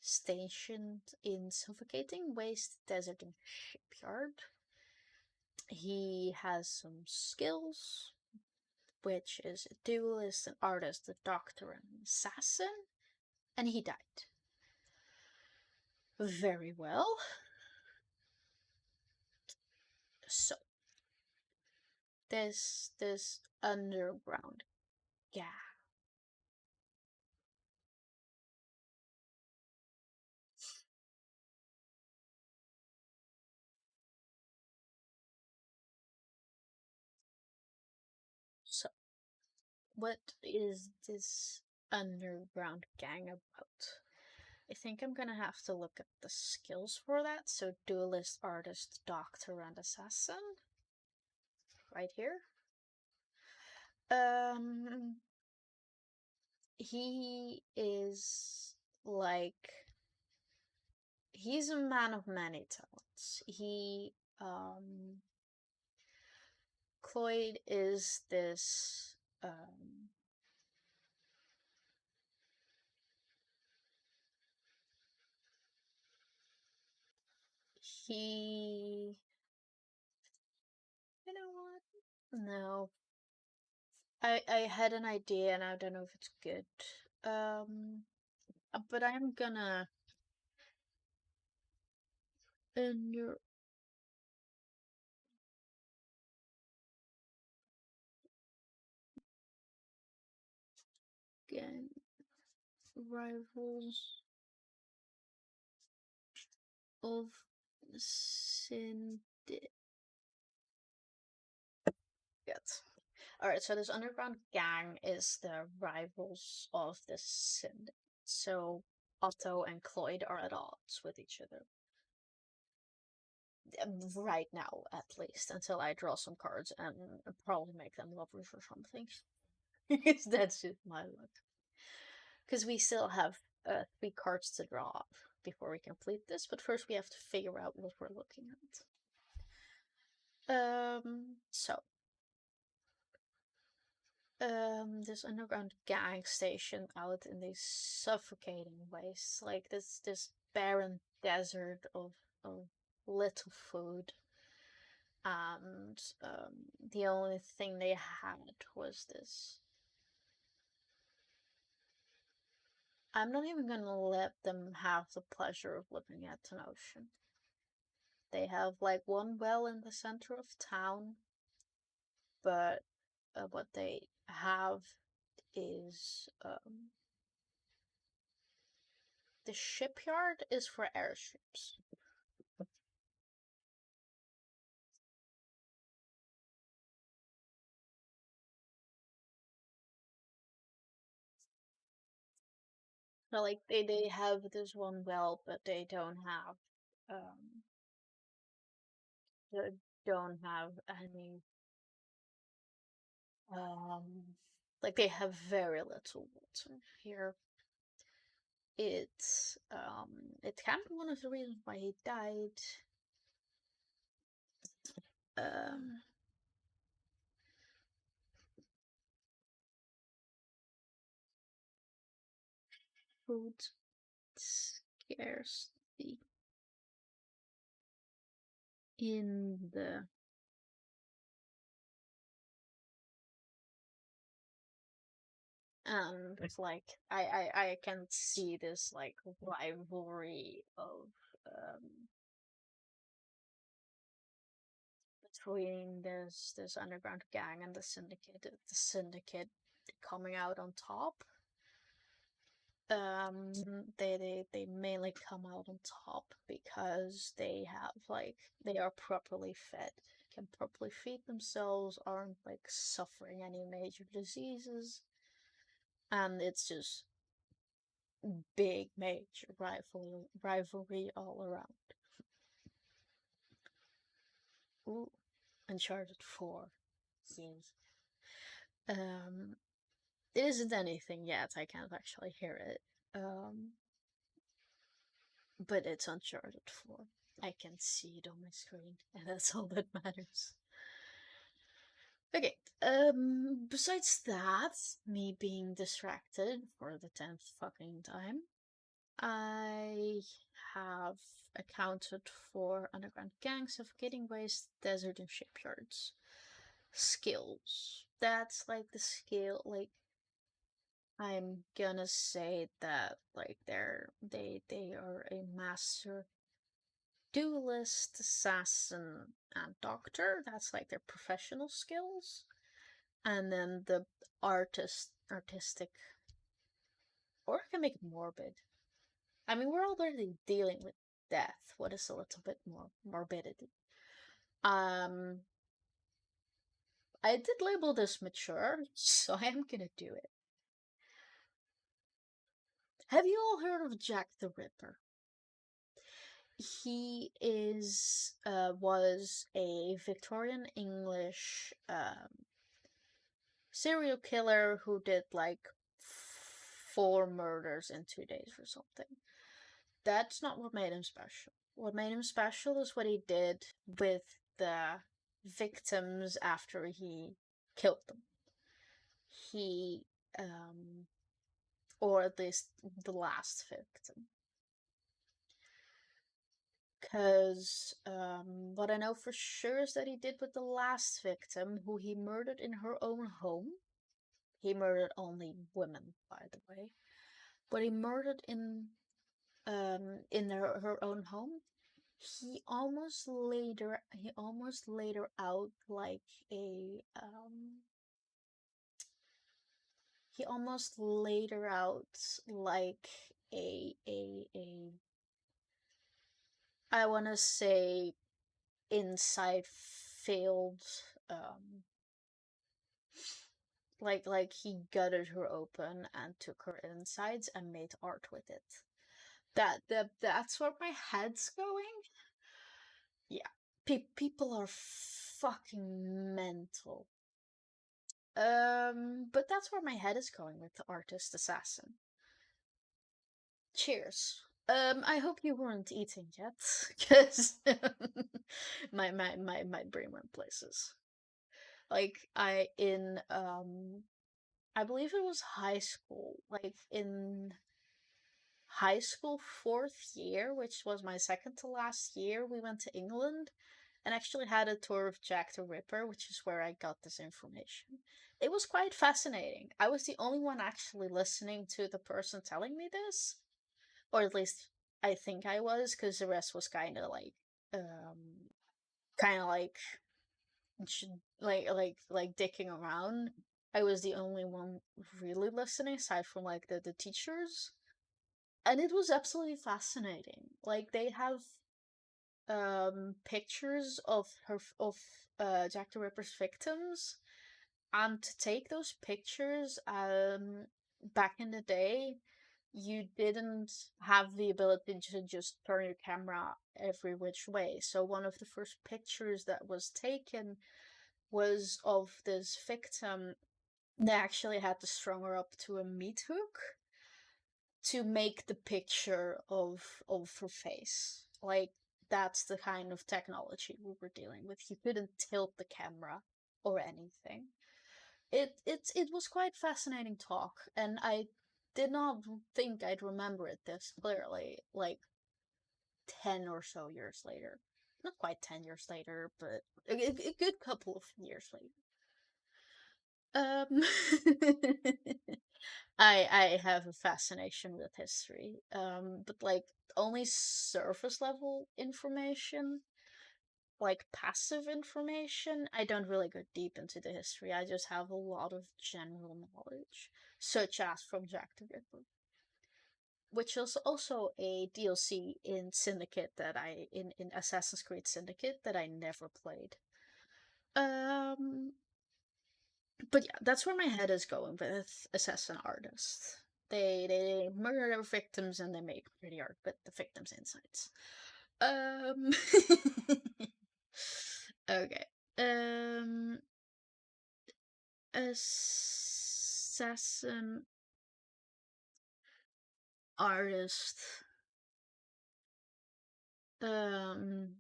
stationed in suffocating waste desert and shipyard. He has some skills, which is a duelist, an artist, a doctor, and an assassin, and he died. Very well. So this underground gang. So what is this underground gang about? I think I'm gonna have to look at the skills for that. So duelist, artist, doctor, and assassin. Right here. Um he is like he's a man of many talents. Cloyd is this he you know what? No. I had an idea and I don't know if it's good. But I'm gonna under again rivals of syndicate. Alright, so this underground gang is the rivals of the syndicate. So Otto and Cloyd are at odds with each other. Right now, at least, until I draw some cards and probably make them lovers or something. Because that's just my luck. Because we still have 3 cards to draw before we complete this, but first we have to figure out what we're looking at. So this underground gang station out in these suffocating wastes, like this barren desert of little food, and the only thing they had was this. I'm not even gonna let them have the pleasure of looking at an ocean. They have like one well in the center of town, but what they have is the shipyard is for airships. So like they have this one well, but they um they don't have any like they have very little water here. It can be one of the reasons why he died. Um Food scarcity in the it's like I can see this like rivalry of um between this underground gang and the syndicate. The syndicate coming out on top. They mainly come out on top because they are properly fed, can properly feed themselves, aren't like suffering any major diseases, and it's just big major rivalry all around. Ooh, Uncharted 4. Yes. Um, it isn't anything yet. I can't actually hear it. Um, but it's Uncharted 4. I can see it on my screen, and that's all that matters. Okay, besides that, me being distracted for the 10th fucking time, I have accounted for underground gangs, suffocating waste, desert, and shipyards. Skills. That's like the skill, like, I'm gonna say that like they are a master duelist, assassin, and doctor. That's like their professional skills. And then the artistic, or I can make it morbid. I mean, we're already dealing with death. What is a little bit more morbidity? Um, I did label this mature, so I am gonna do it. Have you all heard of Jack the Ripper? He was a Victorian English serial killer who did like 4 murders in 2 days or something. That's not what made him special. What made him special is what he did with the victims after he killed them. He, or at least the last victim. Because what I know for sure is that he did with the last victim, who he murdered in her own home. He murdered only women, by the way. But he murdered in her own home. He almost laid her out like a he almost laid her out like a I want to say inside failed um like he gutted her open and took her insides and made art with it. That's where my head's going. Yeah, people are fucking mental. But that's where my head is going with the artist assassin. Cheers. I hope you weren't eating yet, because my brain went places. Like I believe it was high school, like in high school 4th year, which was my second to last year, we went to England and actually had a tour of Jack the Ripper, which is where I got this information. It was quite fascinating. I was the only one actually listening to the person telling me this, or at least I think I was, because the rest was um, kind of like dicking around. I was the only one really listening, aside from like the teachers, and it was absolutely fascinating. Like they have pictures of Jack the Ripper's victims, and to take those pictures back in the day, you didn't have the ability to just turn your camera every which way. So one of the first pictures that was taken was of this victim. They actually had to strung her up to a meat hook to make the picture of her face. Like, that's the kind of technology we were dealing with. You couldn't tilt the camera or anything. It was quite fascinating talk, and I did not think I'd remember it this clearly, like 10 or so years later. Not quite 10 years later, but a good couple of years later. Um, I have a fascination with history, but like only surface level information, like passive information. I don't really go deep into the history. I just have a lot of general knowledge, such as from Jack the Ripper, which is also a DLC in Syndicate that in Assassin's Creed Syndicate that I never played. Um, but yeah, that's where my head is going with assassin artists. They murder their victims and they make pretty art with the victims' insides. Um. Okay. Um. Assassin artist. Um.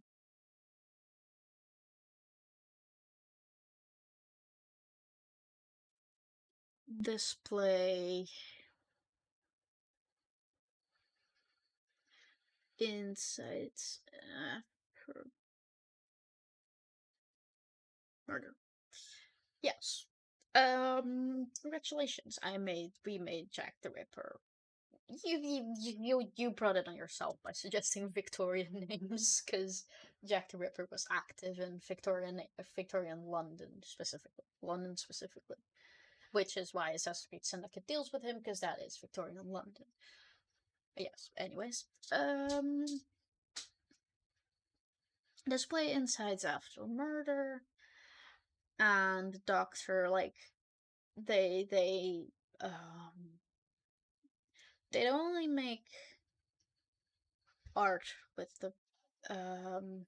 Display insights after murder. Yes. Congratulations. We made Jack the Ripper. You brought it on yourself by suggesting Victorian names, because Jack the Ripper was active in Victorian London specifically, which is why Assassin's Creed Syndicate deals with him, because that is Victorian London. Yes. Anyways, display insights after murder, and the doctor, like, they um they don't only make art with the um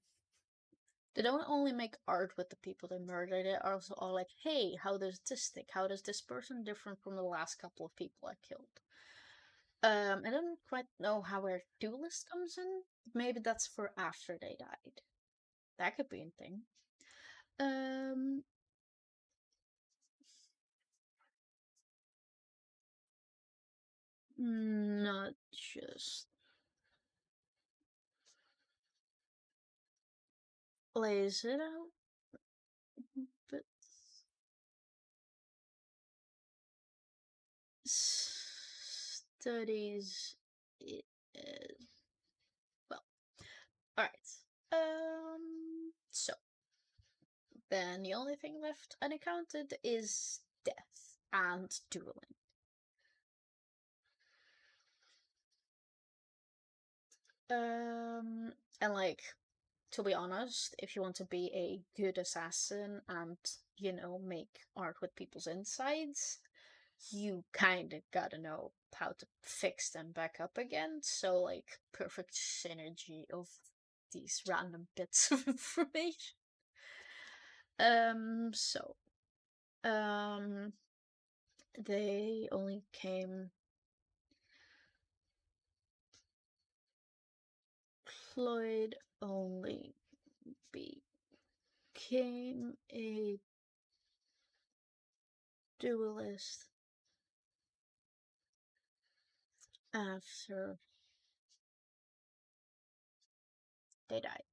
they don't only make art with the people they murder, they also are like, hey, how does this stick? How does this person different from the last couple of people I killed? I don't quite know how our duelist comes in. Maybe that's for after they died. That could be a thing. Um, not just lays it out, but studies it as well. All right. So then the only thing left unaccounted is death and dueling. And like, to be honest, if you want to be a good assassin and, make art with people's insides, you kind of gotta know how to fix them back up again. So, like, perfect synergy of these random bits of information. So, um, they only came. Floyd only became a duelist after they died.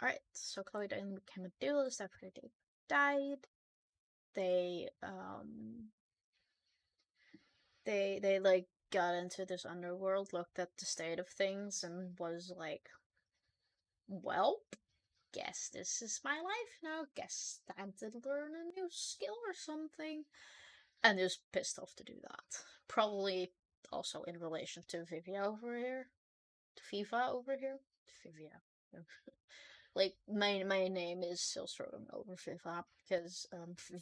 Alright, so Chloe only became a duelist after they died. They, they like got into this underworld, looked at the state of things, and was like, well, guess this is my life now. Guess time to learn a new skill or something. And is pissed off to do that. Probably also in relation to Vivia over here. To Viva over here. Vivia. Like my name is still struggling over FIFA because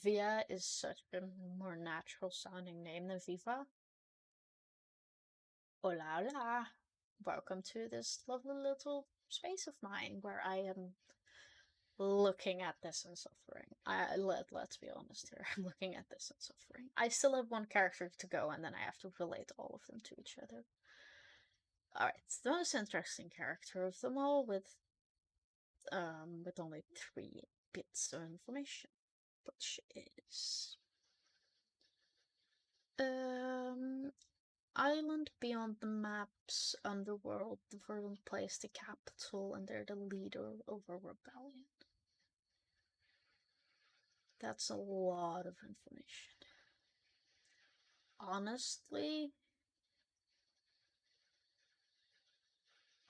Via is such a more natural sounding name than FIFA. Hola, hola. Welcome to this lovely little space of mine where I am looking at this and suffering. Let's be honest here. I'm looking at this and suffering. I still have one character to go, and then I have to relate all of them to each other. Alright, it's the most interesting character of them all with only 3 bits of information, which is um island beyond the maps, underworld, the verdant place, the capital, and they're the leader of a rebellion. That's a lot of information. Honestly,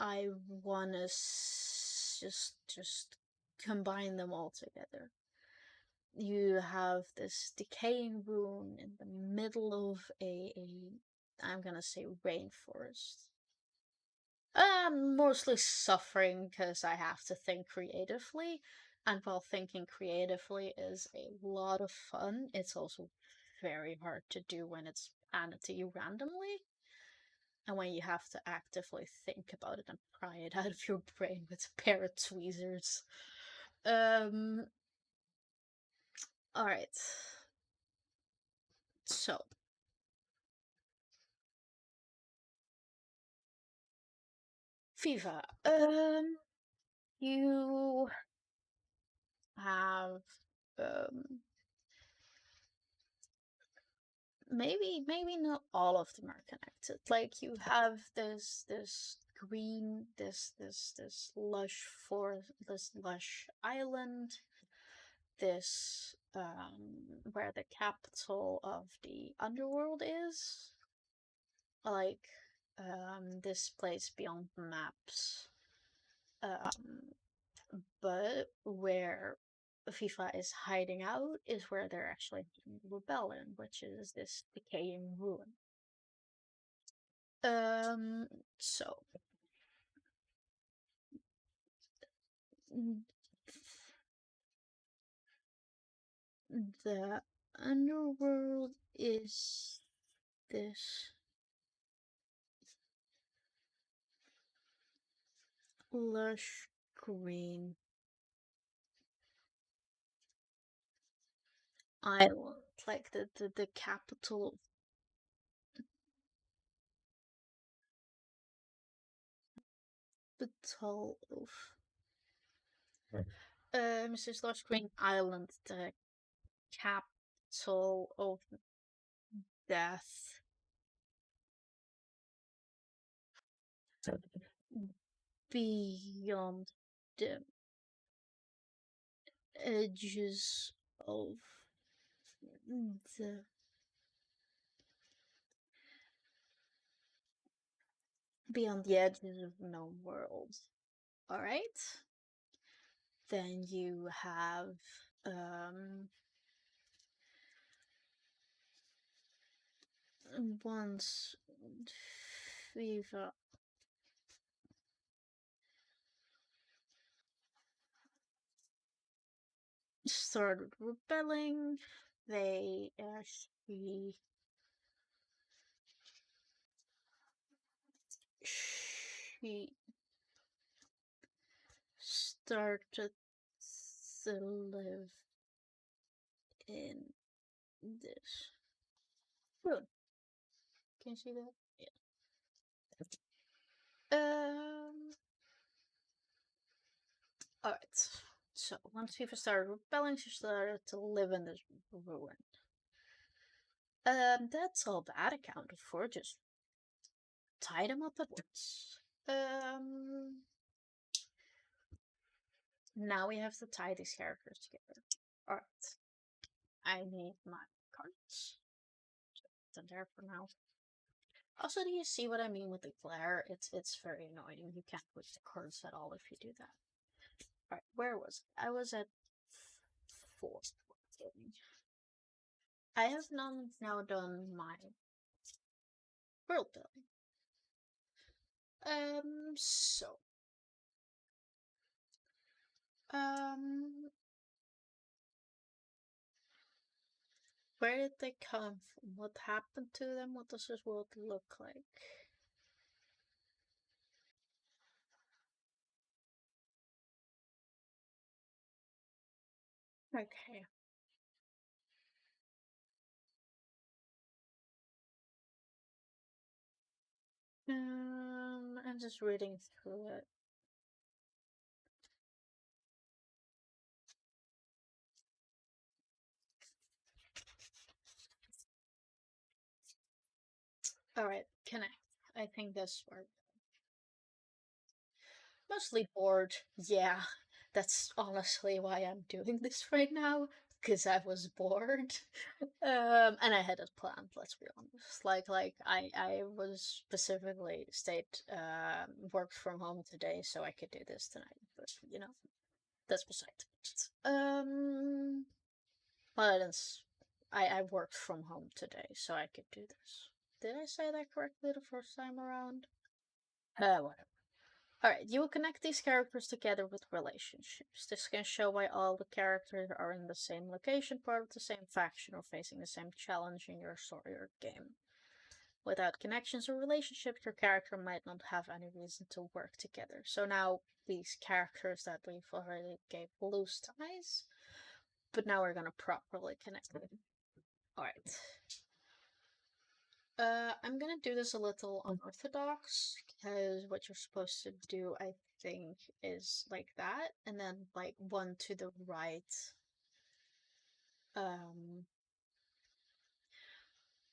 I wanna just combine them all together. You have this decaying ruin in the middle of a I'm gonna say rainforest. I'm mostly suffering because I have to think creatively, and while thinking creatively is a lot of fun, it's also very hard to do when it's handed to you randomly, and when you have to actively think about it and pry it out of your brain with a pair of tweezers. Um, alright. So, FIFA. You have um maybe not all of them are connected. Like you have this green this lush forest, this lush island, this where the capital of the underworld is, like this place beyond maps, um but where FIFA is hiding out is where they're actually having a rebellion, which is this decaying ruin. Um, so mm, the underworld is this lush green island, like the capital of this lush green island, the capital of death, beyond the edges of the beyond the edges of no world. All right. Then you have um once we've started rebelling, they actually she started to live in this room. Can you see that? Yeah. Alright. So once people started rebelling, she started to live in this ruin. That's all that accounted for. Just tie them up at once. Now we have to tie these characters together. Alright. I need my cards. They're there for now. Also, do you see what I mean with the glare? It's very annoying. You can't put the cards at all if you do that. Alright, where was I? I was at 4. I have now done my world building. So Um, where did they come from? What happened to them? What does this world look like? Okay. I'm just reading through it. All right, connect. I think this worked. Mostly bored. Yeah, that's honestly why I'm doing this right now, because I was bored. And I had a plan, let's be honest. I was specifically stayed worked from home today so I could do this tonight. But that's beside the point. Well, I worked from home today so I could do this. Did I say that correctly the first time around? Whatever. Alright, you will connect these characters together with relationships. This can show why all the characters are in the same location, part of the same faction, or facing the same challenge in your story or game. Without connections or relationships, your character might not have any reason to work together. So now these characters that we've already gave loose ties, but now we're gonna properly connect them. Alright. I'm gonna do this a little unorthodox because what you're supposed to do, I think, is like that, and then like one to the right, um,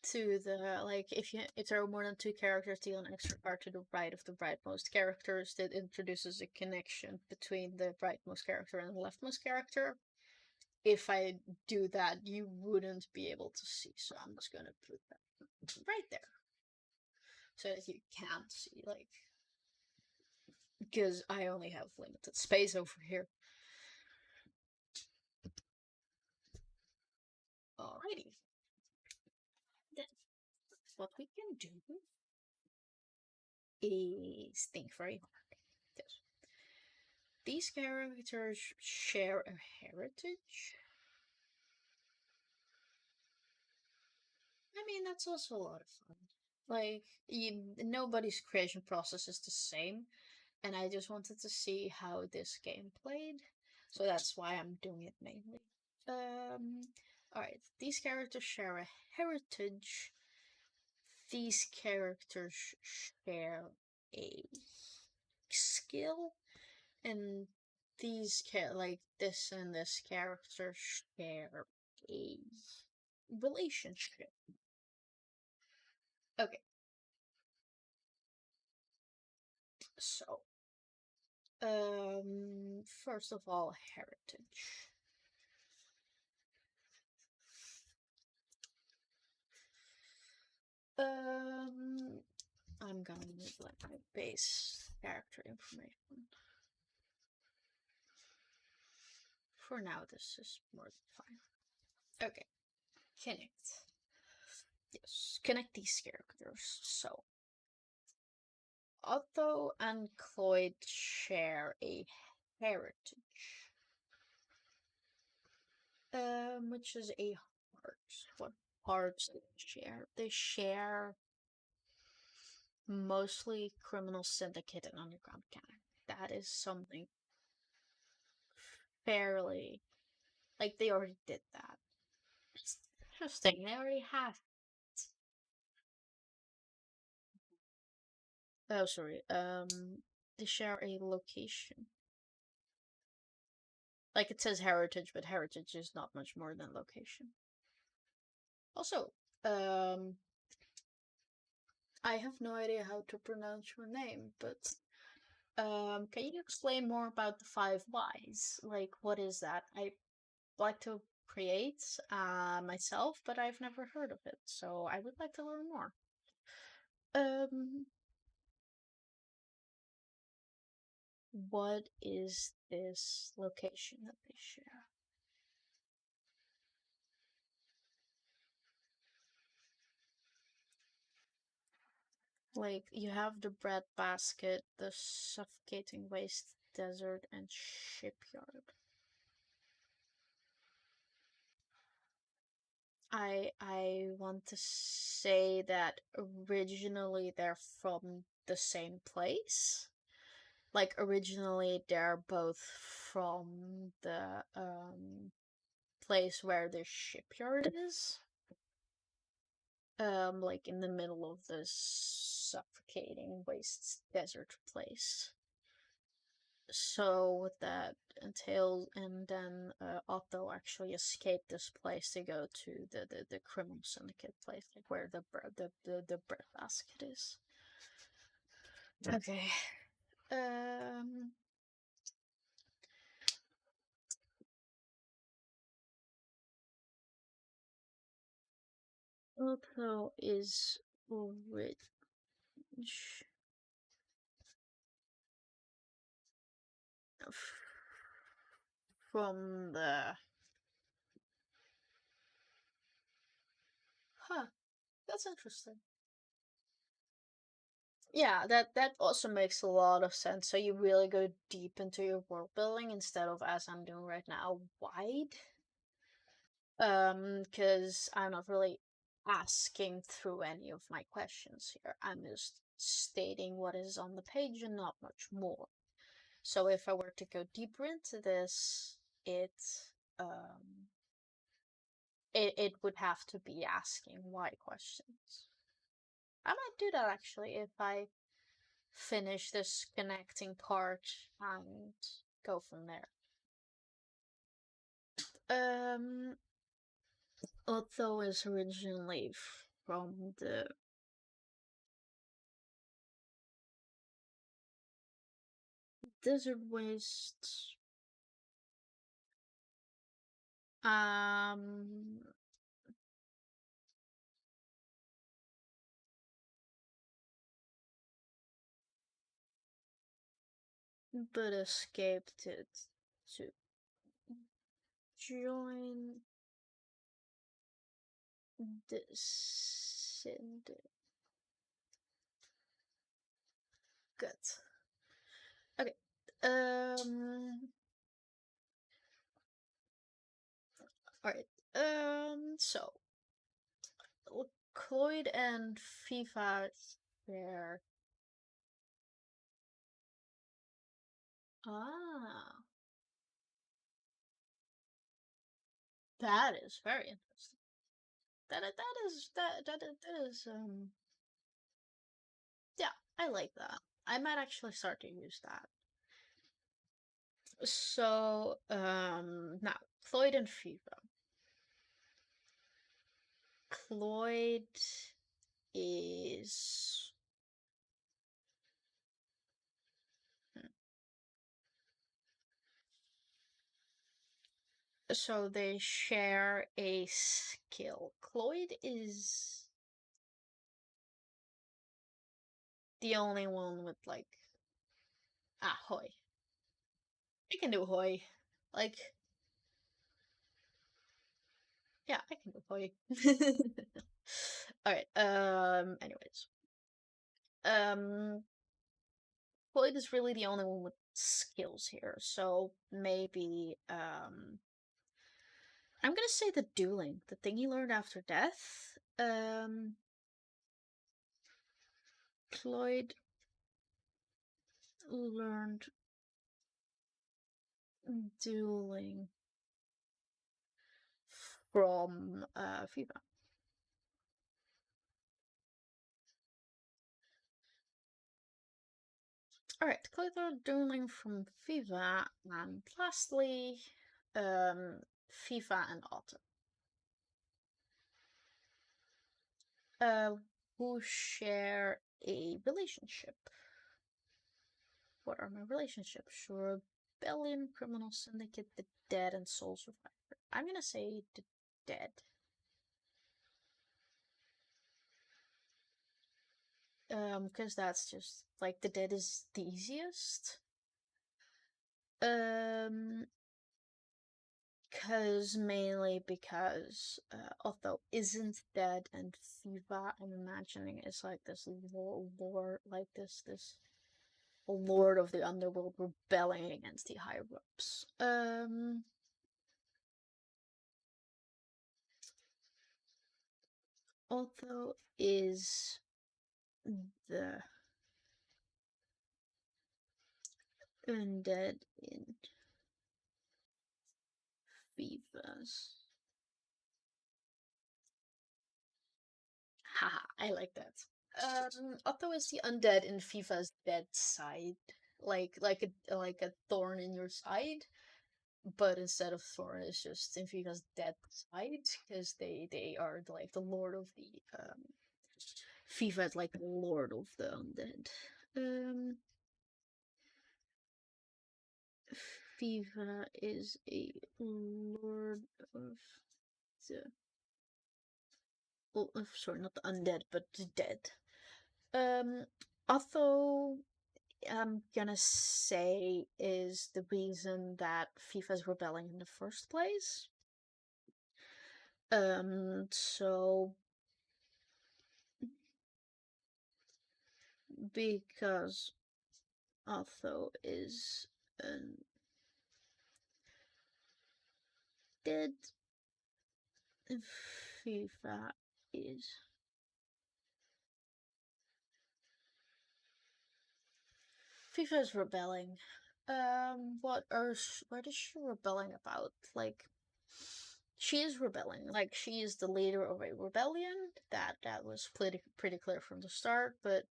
to the like if there are more than two characters, deal an extra card to the right of the rightmost characters that introduces a connection between the rightmost character and the leftmost character. If I do that, you wouldn't be able to see, so I'm just gonna put that right there so that you can't see like because I only have limited space over here. Alrighty. Then what we can do is think very hard. Yes. These characters share a heritage. I mean, that's also a lot of fun. Like, nobody's creation process is the same, and I just wanted to see how this game played, so that's why I'm doing it mainly. Um, alright, these characters share a heritage. These characters share a skill, and like this and this character share a relationship. Okay, so first of all, heritage. Um, I'm gonna need like my base character information. For now, this is more than fine. Okay, connect. Yes, connect these characters. So, Otto and Cloyd share a heritage, which is a heart. What hearts do they share? They share mostly criminal syndicate and underground gang. That is something fairly like they already did that. It's interesting. They already have. Oh, sorry. They share a location. Like it says heritage, but heritage is not much more than location. Also, I have no idea how to pronounce your name, but can you explain more about the five whys? Like, what is that? I like to create myself, but I've never heard of it, so I would like to learn more. Um, what is this location that they share? Like, you have the bread basket, the suffocating waste desert, and shipyard. I want to say that originally they're from the same place. Like originally they're both from the place where the shipyard is. Like in the middle of this suffocating waste desert place. So what that entails, and then Otto actually escaped this place to go to the criminal syndicate place, like where the breadbasket is. Okay. Um. Otto is rich from the. Huh. That's interesting. Yeah, that also makes a lot of sense. So you really go deep into your world building instead of, as I'm doing right now, wide. Because I'm not really asking through any of my questions here. I'm just stating what is on the page and not much more. So if I were to go deeper into this, um it would have to be asking why questions. I might do that actually if I finish this connecting part and go from there. Um, Otho is originally from the desert waste. Um, but escaped it to join the syndicate. Okay. All right. So Cloyd and FIFA share. Ah, that is very interesting. That is yeah, I like that. I might actually start to use that. So now Cloyd and FIFA. Cloyd is hmm, so they share a skill. Cloyd is the only one with like hoy. I can do hoy. Like yeah, I can do hoy. All right. Anyways, um, Cloyd is really the only one with skills here. So maybe I'm gonna say the dueling, the thing he learned after death. Cloyd learned dueling from FIFA. Alright, Cloyd learned dueling from FIFA, and lastly, FIFA and Otto. Uh, who share a relationship. What are my relationships? Rebellion, Criminal Syndicate, The Dead, and Soul Survivor. I'm gonna say The Dead. Because that's just like The Dead is the easiest. Because mainly because Otho isn't dead, and FIFA, I'm imagining, is like this lore like this lord of the underworld rebelling against the higher ups. Otho is the undead in Vivas. Haha, I like that. Otto is the undead in FIFA's dead side, like a thorn in your side, but instead of thorn, it's just in FIFA's dead side because they are like the lord of the FIFA is like the lord of the undead. FIFA is a lord of the sorry, not the undead, but the dead. Otho, I'm gonna say, is the reason that FIFA's rebelling in the first place. So because Otho is dead, FIFA is FIFA is rebelling. What is she rebelling about? Like, she is rebelling. Like, she is the leader of a rebellion. That was pretty clear from the start. But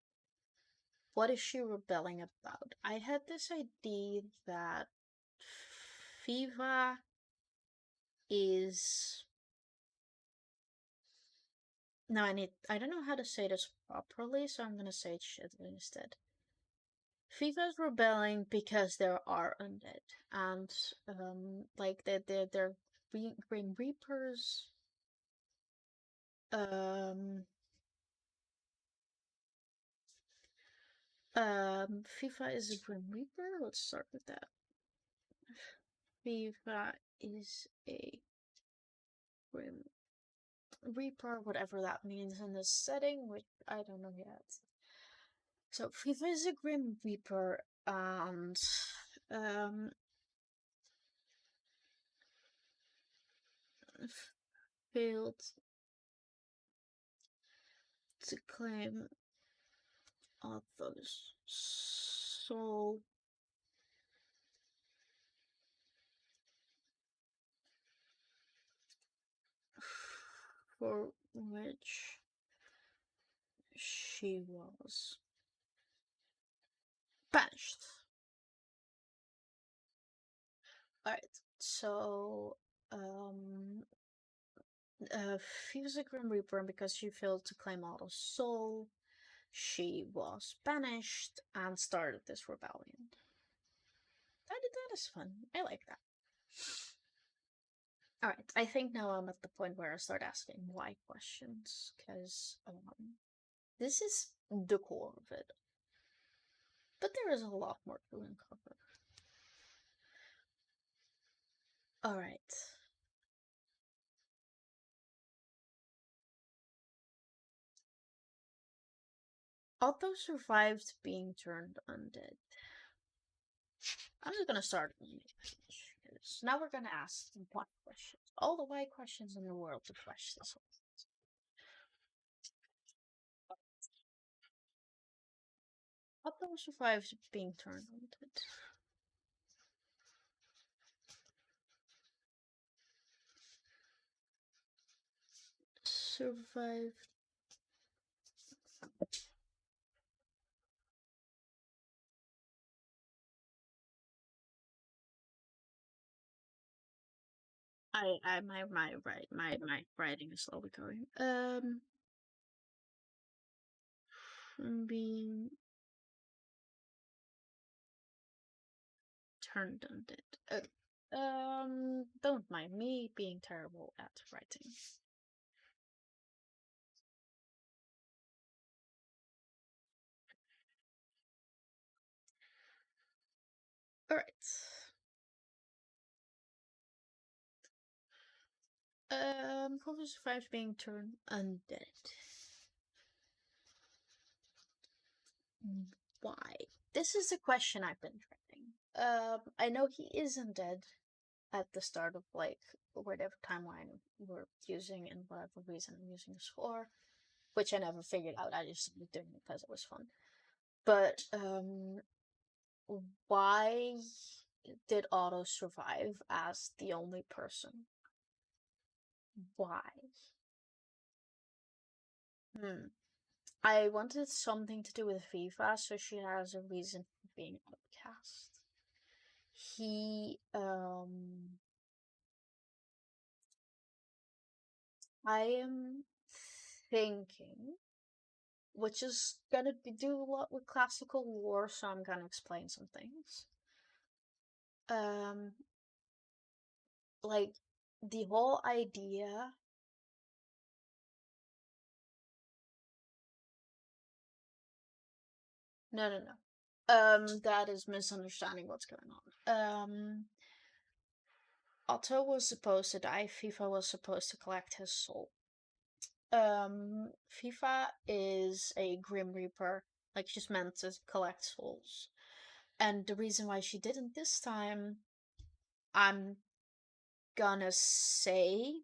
what is she rebelling about? I had this idea that FIFA is. No, I don't know how to say this properly, so I'm gonna say shit instead. FIFA's rebelling because there are undead, and like they're Grim Reapers. FIFA is a Grim Reaper. Let's start with that. FIFA is a Grim Reaper, whatever that means in this setting, which I don't know yet. So FIFA is a Grim Reaper, and failed to claim Arthur's soul for which she was banished. Alright, so she was a Grim Reaper, and because she failed to claim Otto's soul, she was banished and started this rebellion. That is fun. I like that. Alright, I think now I'm at the point where I start asking why questions, because this is the core of it. But there is a lot more to uncover. Alright. Otto survived being turned undead. I'm just gonna start a new page, because now we're gonna ask why questions. All the why questions in the world to flesh this whole. Otto survived being turned undead. Survived. My writing is slowly going. Being turned undead. Don't mind me being terrible at writing. Alright. Who survived being turned undead? Why? This is a question I've been dreading. I know he isn't dead at the start of like whatever timeline we're using and whatever reason I'm using this for, which I never figured out. I just started doing it because it was fun. But why did Otto survive as the only person? Why? Hmm. I wanted something to do with FIFA, so she has a reason for being outcast. He, I am thinking, which is gonna do a lot with classical lore, so I'm gonna explain some things. Um, like the whole idea. No, no, no. That is misunderstanding what's going on. Otto was supposed to die. FIFA was supposed to collect his soul. FIFA is a Grim Reaper. Like she's meant to collect souls. And the reason why she didn't this time, I'm gonna say,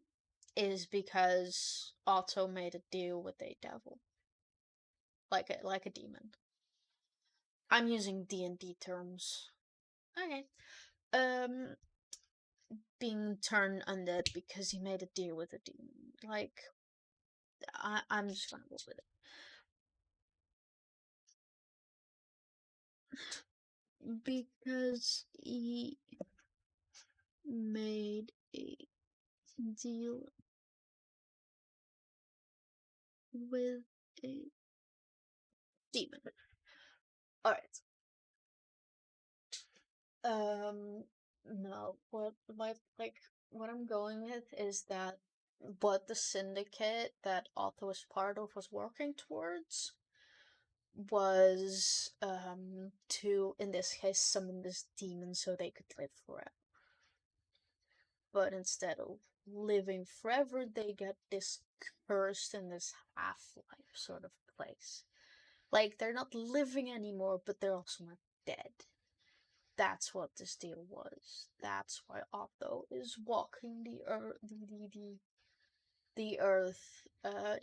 is because Otto made a deal with a devil. Like a demon. I'm using D&D terms. Okay. Um being turned undead because he made a deal with a demon. Like I'm just gonna go with it. Because he made a deal with a demon. Alright. No. What I'm going with is that what the syndicate that Otto was part of was working towards was to, in this case, summon this demon so they could live forever. But instead of living forever, they get this cursed in this half-life sort of place. Like they're not living anymore, but they're also not dead. That's what this deal was. That's why Otto is walking the earth. The earth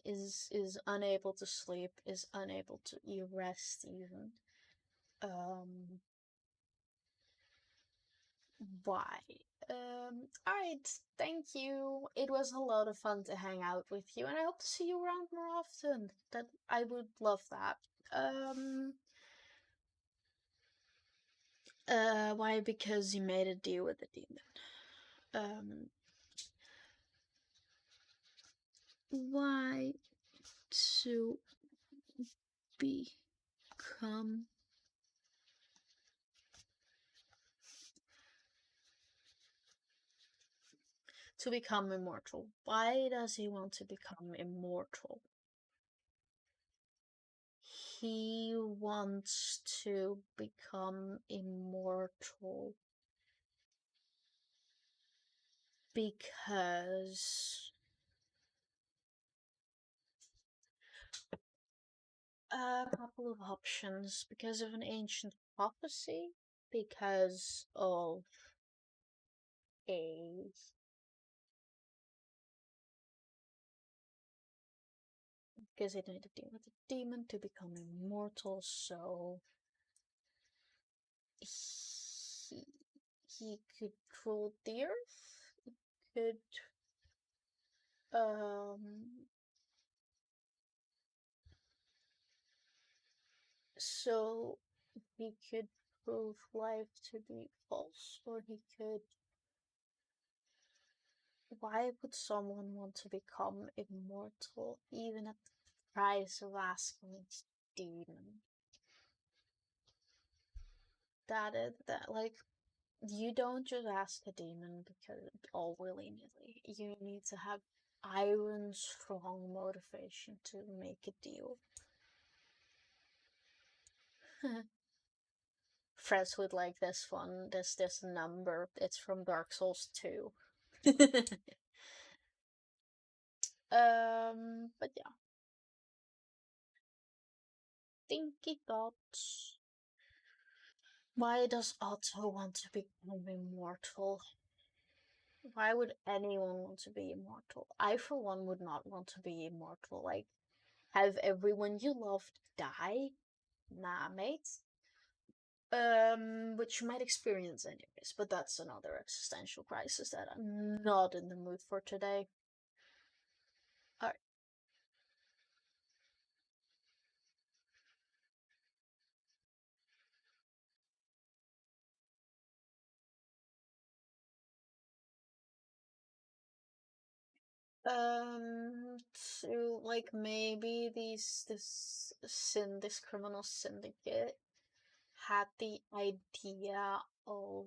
is unable to sleep, is unable to rest even. Um, why? Alright, thank you. It was a lot of fun to hang out with you, and I hope to see you around more often. That I would love that. Why? Because you made a deal with the demon. Why to become immortal? Why does he want to become immortal? He wants to become immortal because a couple of options. Because of an ancient prophecy, because of a because it made a deal with a demon to become immortal, so he could rule the earth. He could so he could prove life to be false, or he could. Why would someone want to become immortal, even at the price of asking a demon? That like you don't just ask a demon because all willy nilly. You need to have iron strong motivation to make a deal. Friends would like this one. This number. It's from Dark Souls 2. But yeah. Thinky thoughts. Why does Otto want to become immortal? Why would anyone want to be immortal? I, for one, would not want to be immortal. Like, have everyone you loved die? Nah, mate. Which you might experience anyways, but that's another existential crisis that I'm not in the mood for today. Alright. So like maybe this criminal syndicate had the idea of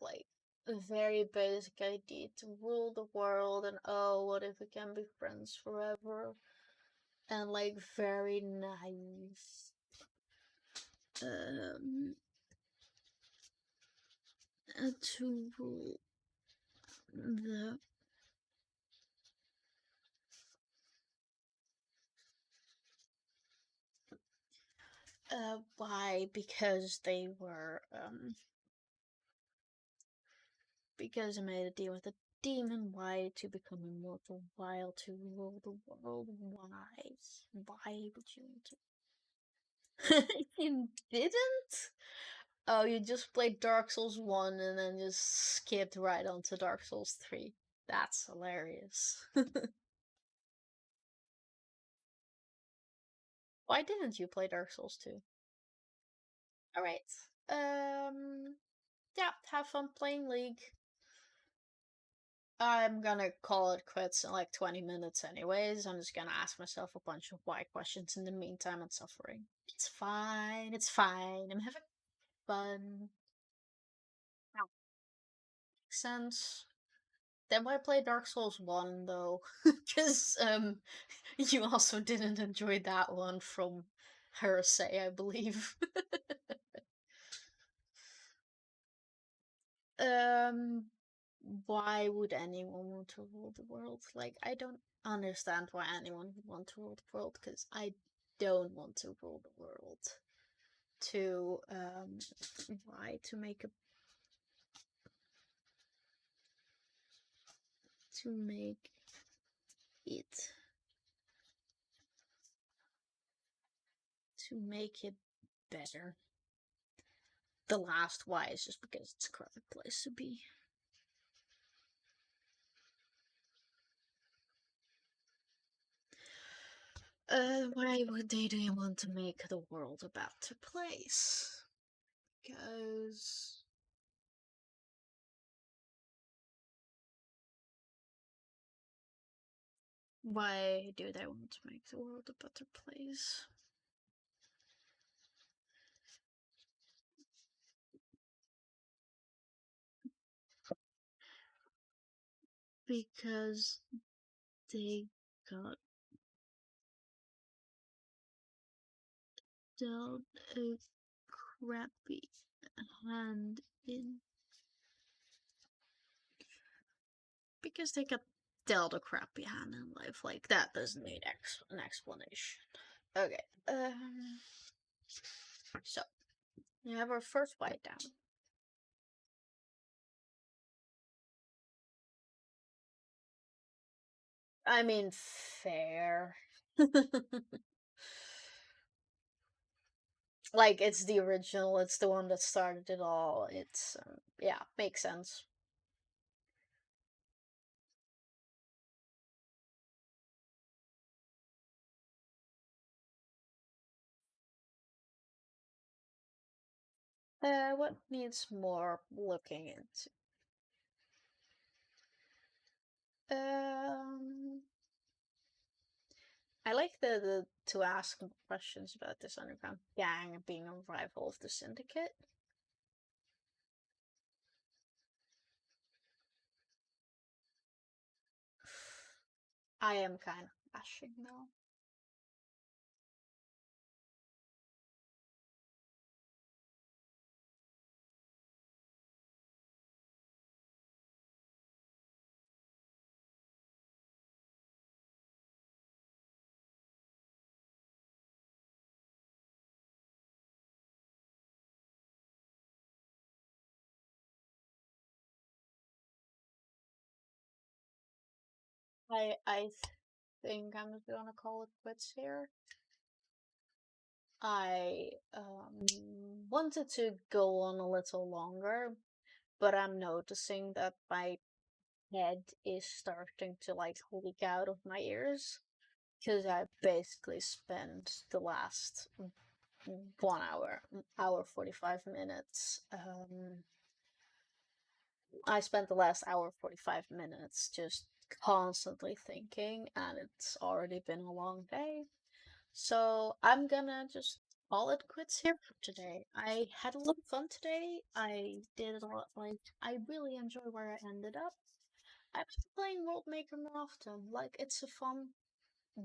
like a very basic idea to rule the world, and oh, what if we can be friends forever? And like very naive um to rule the why? Because they were because I made a deal with a demon. Why? To become immortal, while to rule the world. Why would you want to? You didn't? Oh, you just played Dark Souls 1 and then just skipped right on to Dark Souls 3. That's hilarious. Why didn't you play Dark Souls 2? Alright. Yeah, have fun playing League. I'm gonna call it quits in like 20 minutes anyways. I'm just gonna ask myself a bunch of why questions in the meantime and suffering. It's fine, it's fine. I'm having fun. Makes sense. Then why play Dark Souls 1 though? Because you also didn't enjoy that one from Heresy, I believe. um why would anyone want to rule the world? Like, I don't understand why anyone would want to rule the world, because I don't want to rule the world. To why? To make a to make it to make it better. The last why is just because it's a correct place to be. Why would they want to make the world a better place? Because why do they want to make the world a better place? Because they got dealt a crappy hand in. Because they got dealt a crappy hand in life. Like, that doesn't need an explanation. Okay. So we have our first white down. I mean, fair. Like, it's the original. It's the one that started it all. It's yeah, makes sense. What needs more looking into? Um, I like the to ask questions about this underground gang being a rival of the syndicate. I am kind of bashing though. I think I'm just gonna call it quits here. I wanted to go on a little longer, but I'm noticing that my head is starting to like leak out of my ears because I basically spent the last 1 hour, hour 45 minutes. I spent the last hour 45 minutes just constantly thinking, and it's already been a long day. So I'm gonna just call it quits here for today. I had a lot of fun today. I did a lot, like, I really enjoy where I ended up. I'm playing World Maker more often. Like, it's a fun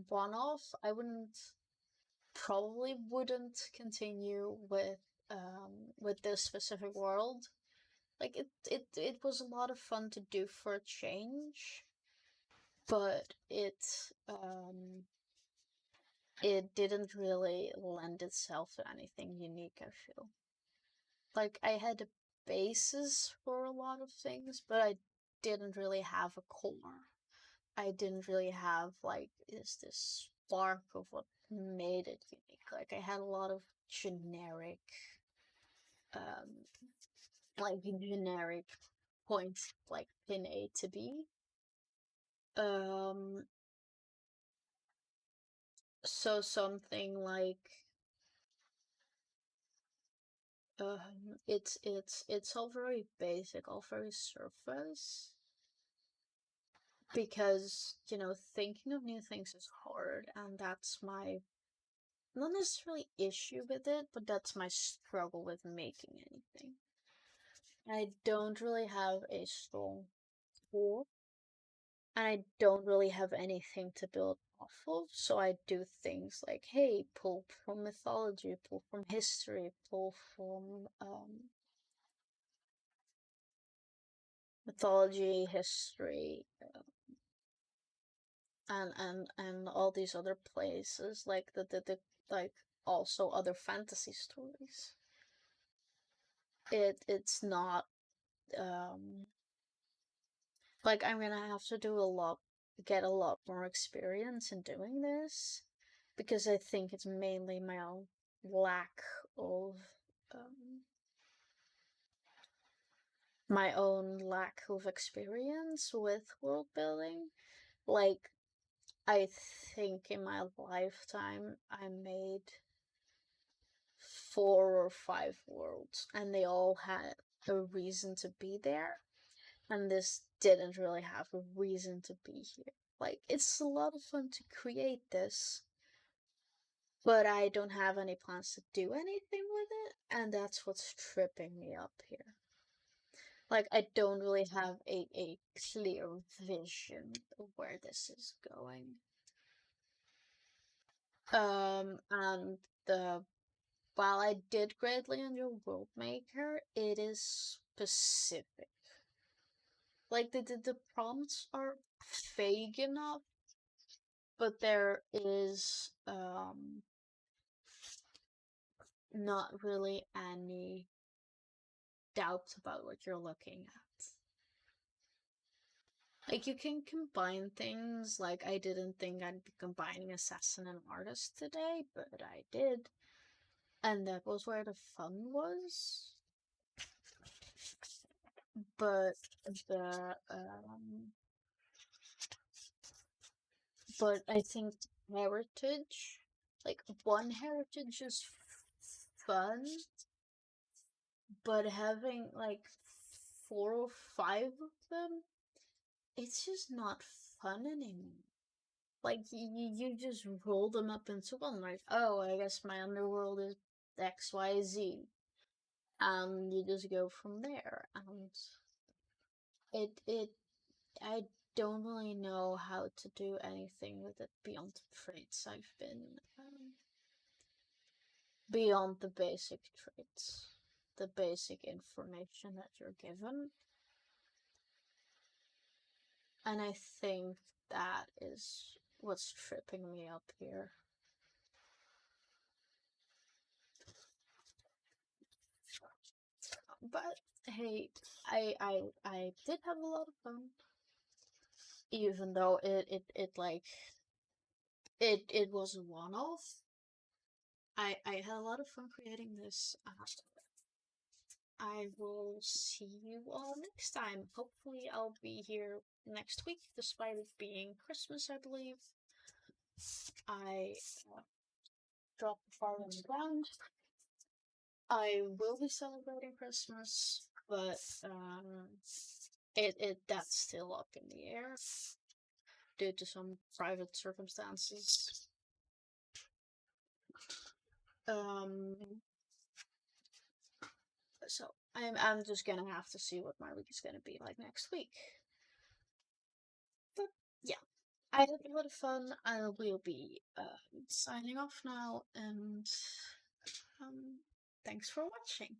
one-off. I probably wouldn't continue with this specific world. Like, it was a lot of fun to do for a change, but it didn't really lend itself to anything unique, I feel. Like, I had a basis for a lot of things, but I didn't really have a core. I didn't really have, like, is this spark of what made it unique. Like, I had a lot of generic, um, generic points, like, pin A to B. Um, so something like, it's all very basic, all very surface, because thinking of new things is hard, and that's my not necessarily issue with it, but that's my struggle with making anything. I don't really have a strong core, and I don't really have anything to build off of, so I do things like, hey, pull from mythology, pull from history, pull from mythology, history, and all these other places, like the like also other fantasy stories. It's not um like, I'm gonna have to get a lot more experience in doing this, because I think it's mainly my own lack of um experience with world building. Like, I think in my lifetime I made 4 or 5 worlds, and they all had a reason to be there, and this didn't really have a reason to be here. Like, it's a lot of fun to create this, but I don't have any plans to do anything with it, and that's what's tripping me up here. Like, I don't really have a clear vision of where this is going. And the while I did greatly enjoy World Maker, it is specific. Like, the prompts are vague enough, but there is not really any doubt about what you're looking at. Like, you can combine things. Like, I didn't think I'd be combining assassin and artist today, but I did. And that was where the fun was. But the but I think heritage, like, one heritage is fun, but having like 4 or 5 of them, it's just not fun anymore. Like, you just roll them up into one, like, oh, I guess my underworld is XYZ, and you just go from there. And it I don't really know how to do anything with it beyond the traits I've been beyond the basic traits, the basic information that you're given. And I think that is what's tripping me up here. But hey, I did have a lot of fun. even though it like it was a one-off. I had a lot of fun creating this. I will see you all next time. Hopefully, I'll be here next week, despite it being Christmas, I believe. I dropped the far on the ground. I will be celebrating Christmas, but it that's still up in the air due to some private circumstances. Um, so I'm just gonna have to see what my week is gonna be like next week. But yeah, I had a lot of fun. I will be signing off now, and thanks for watching.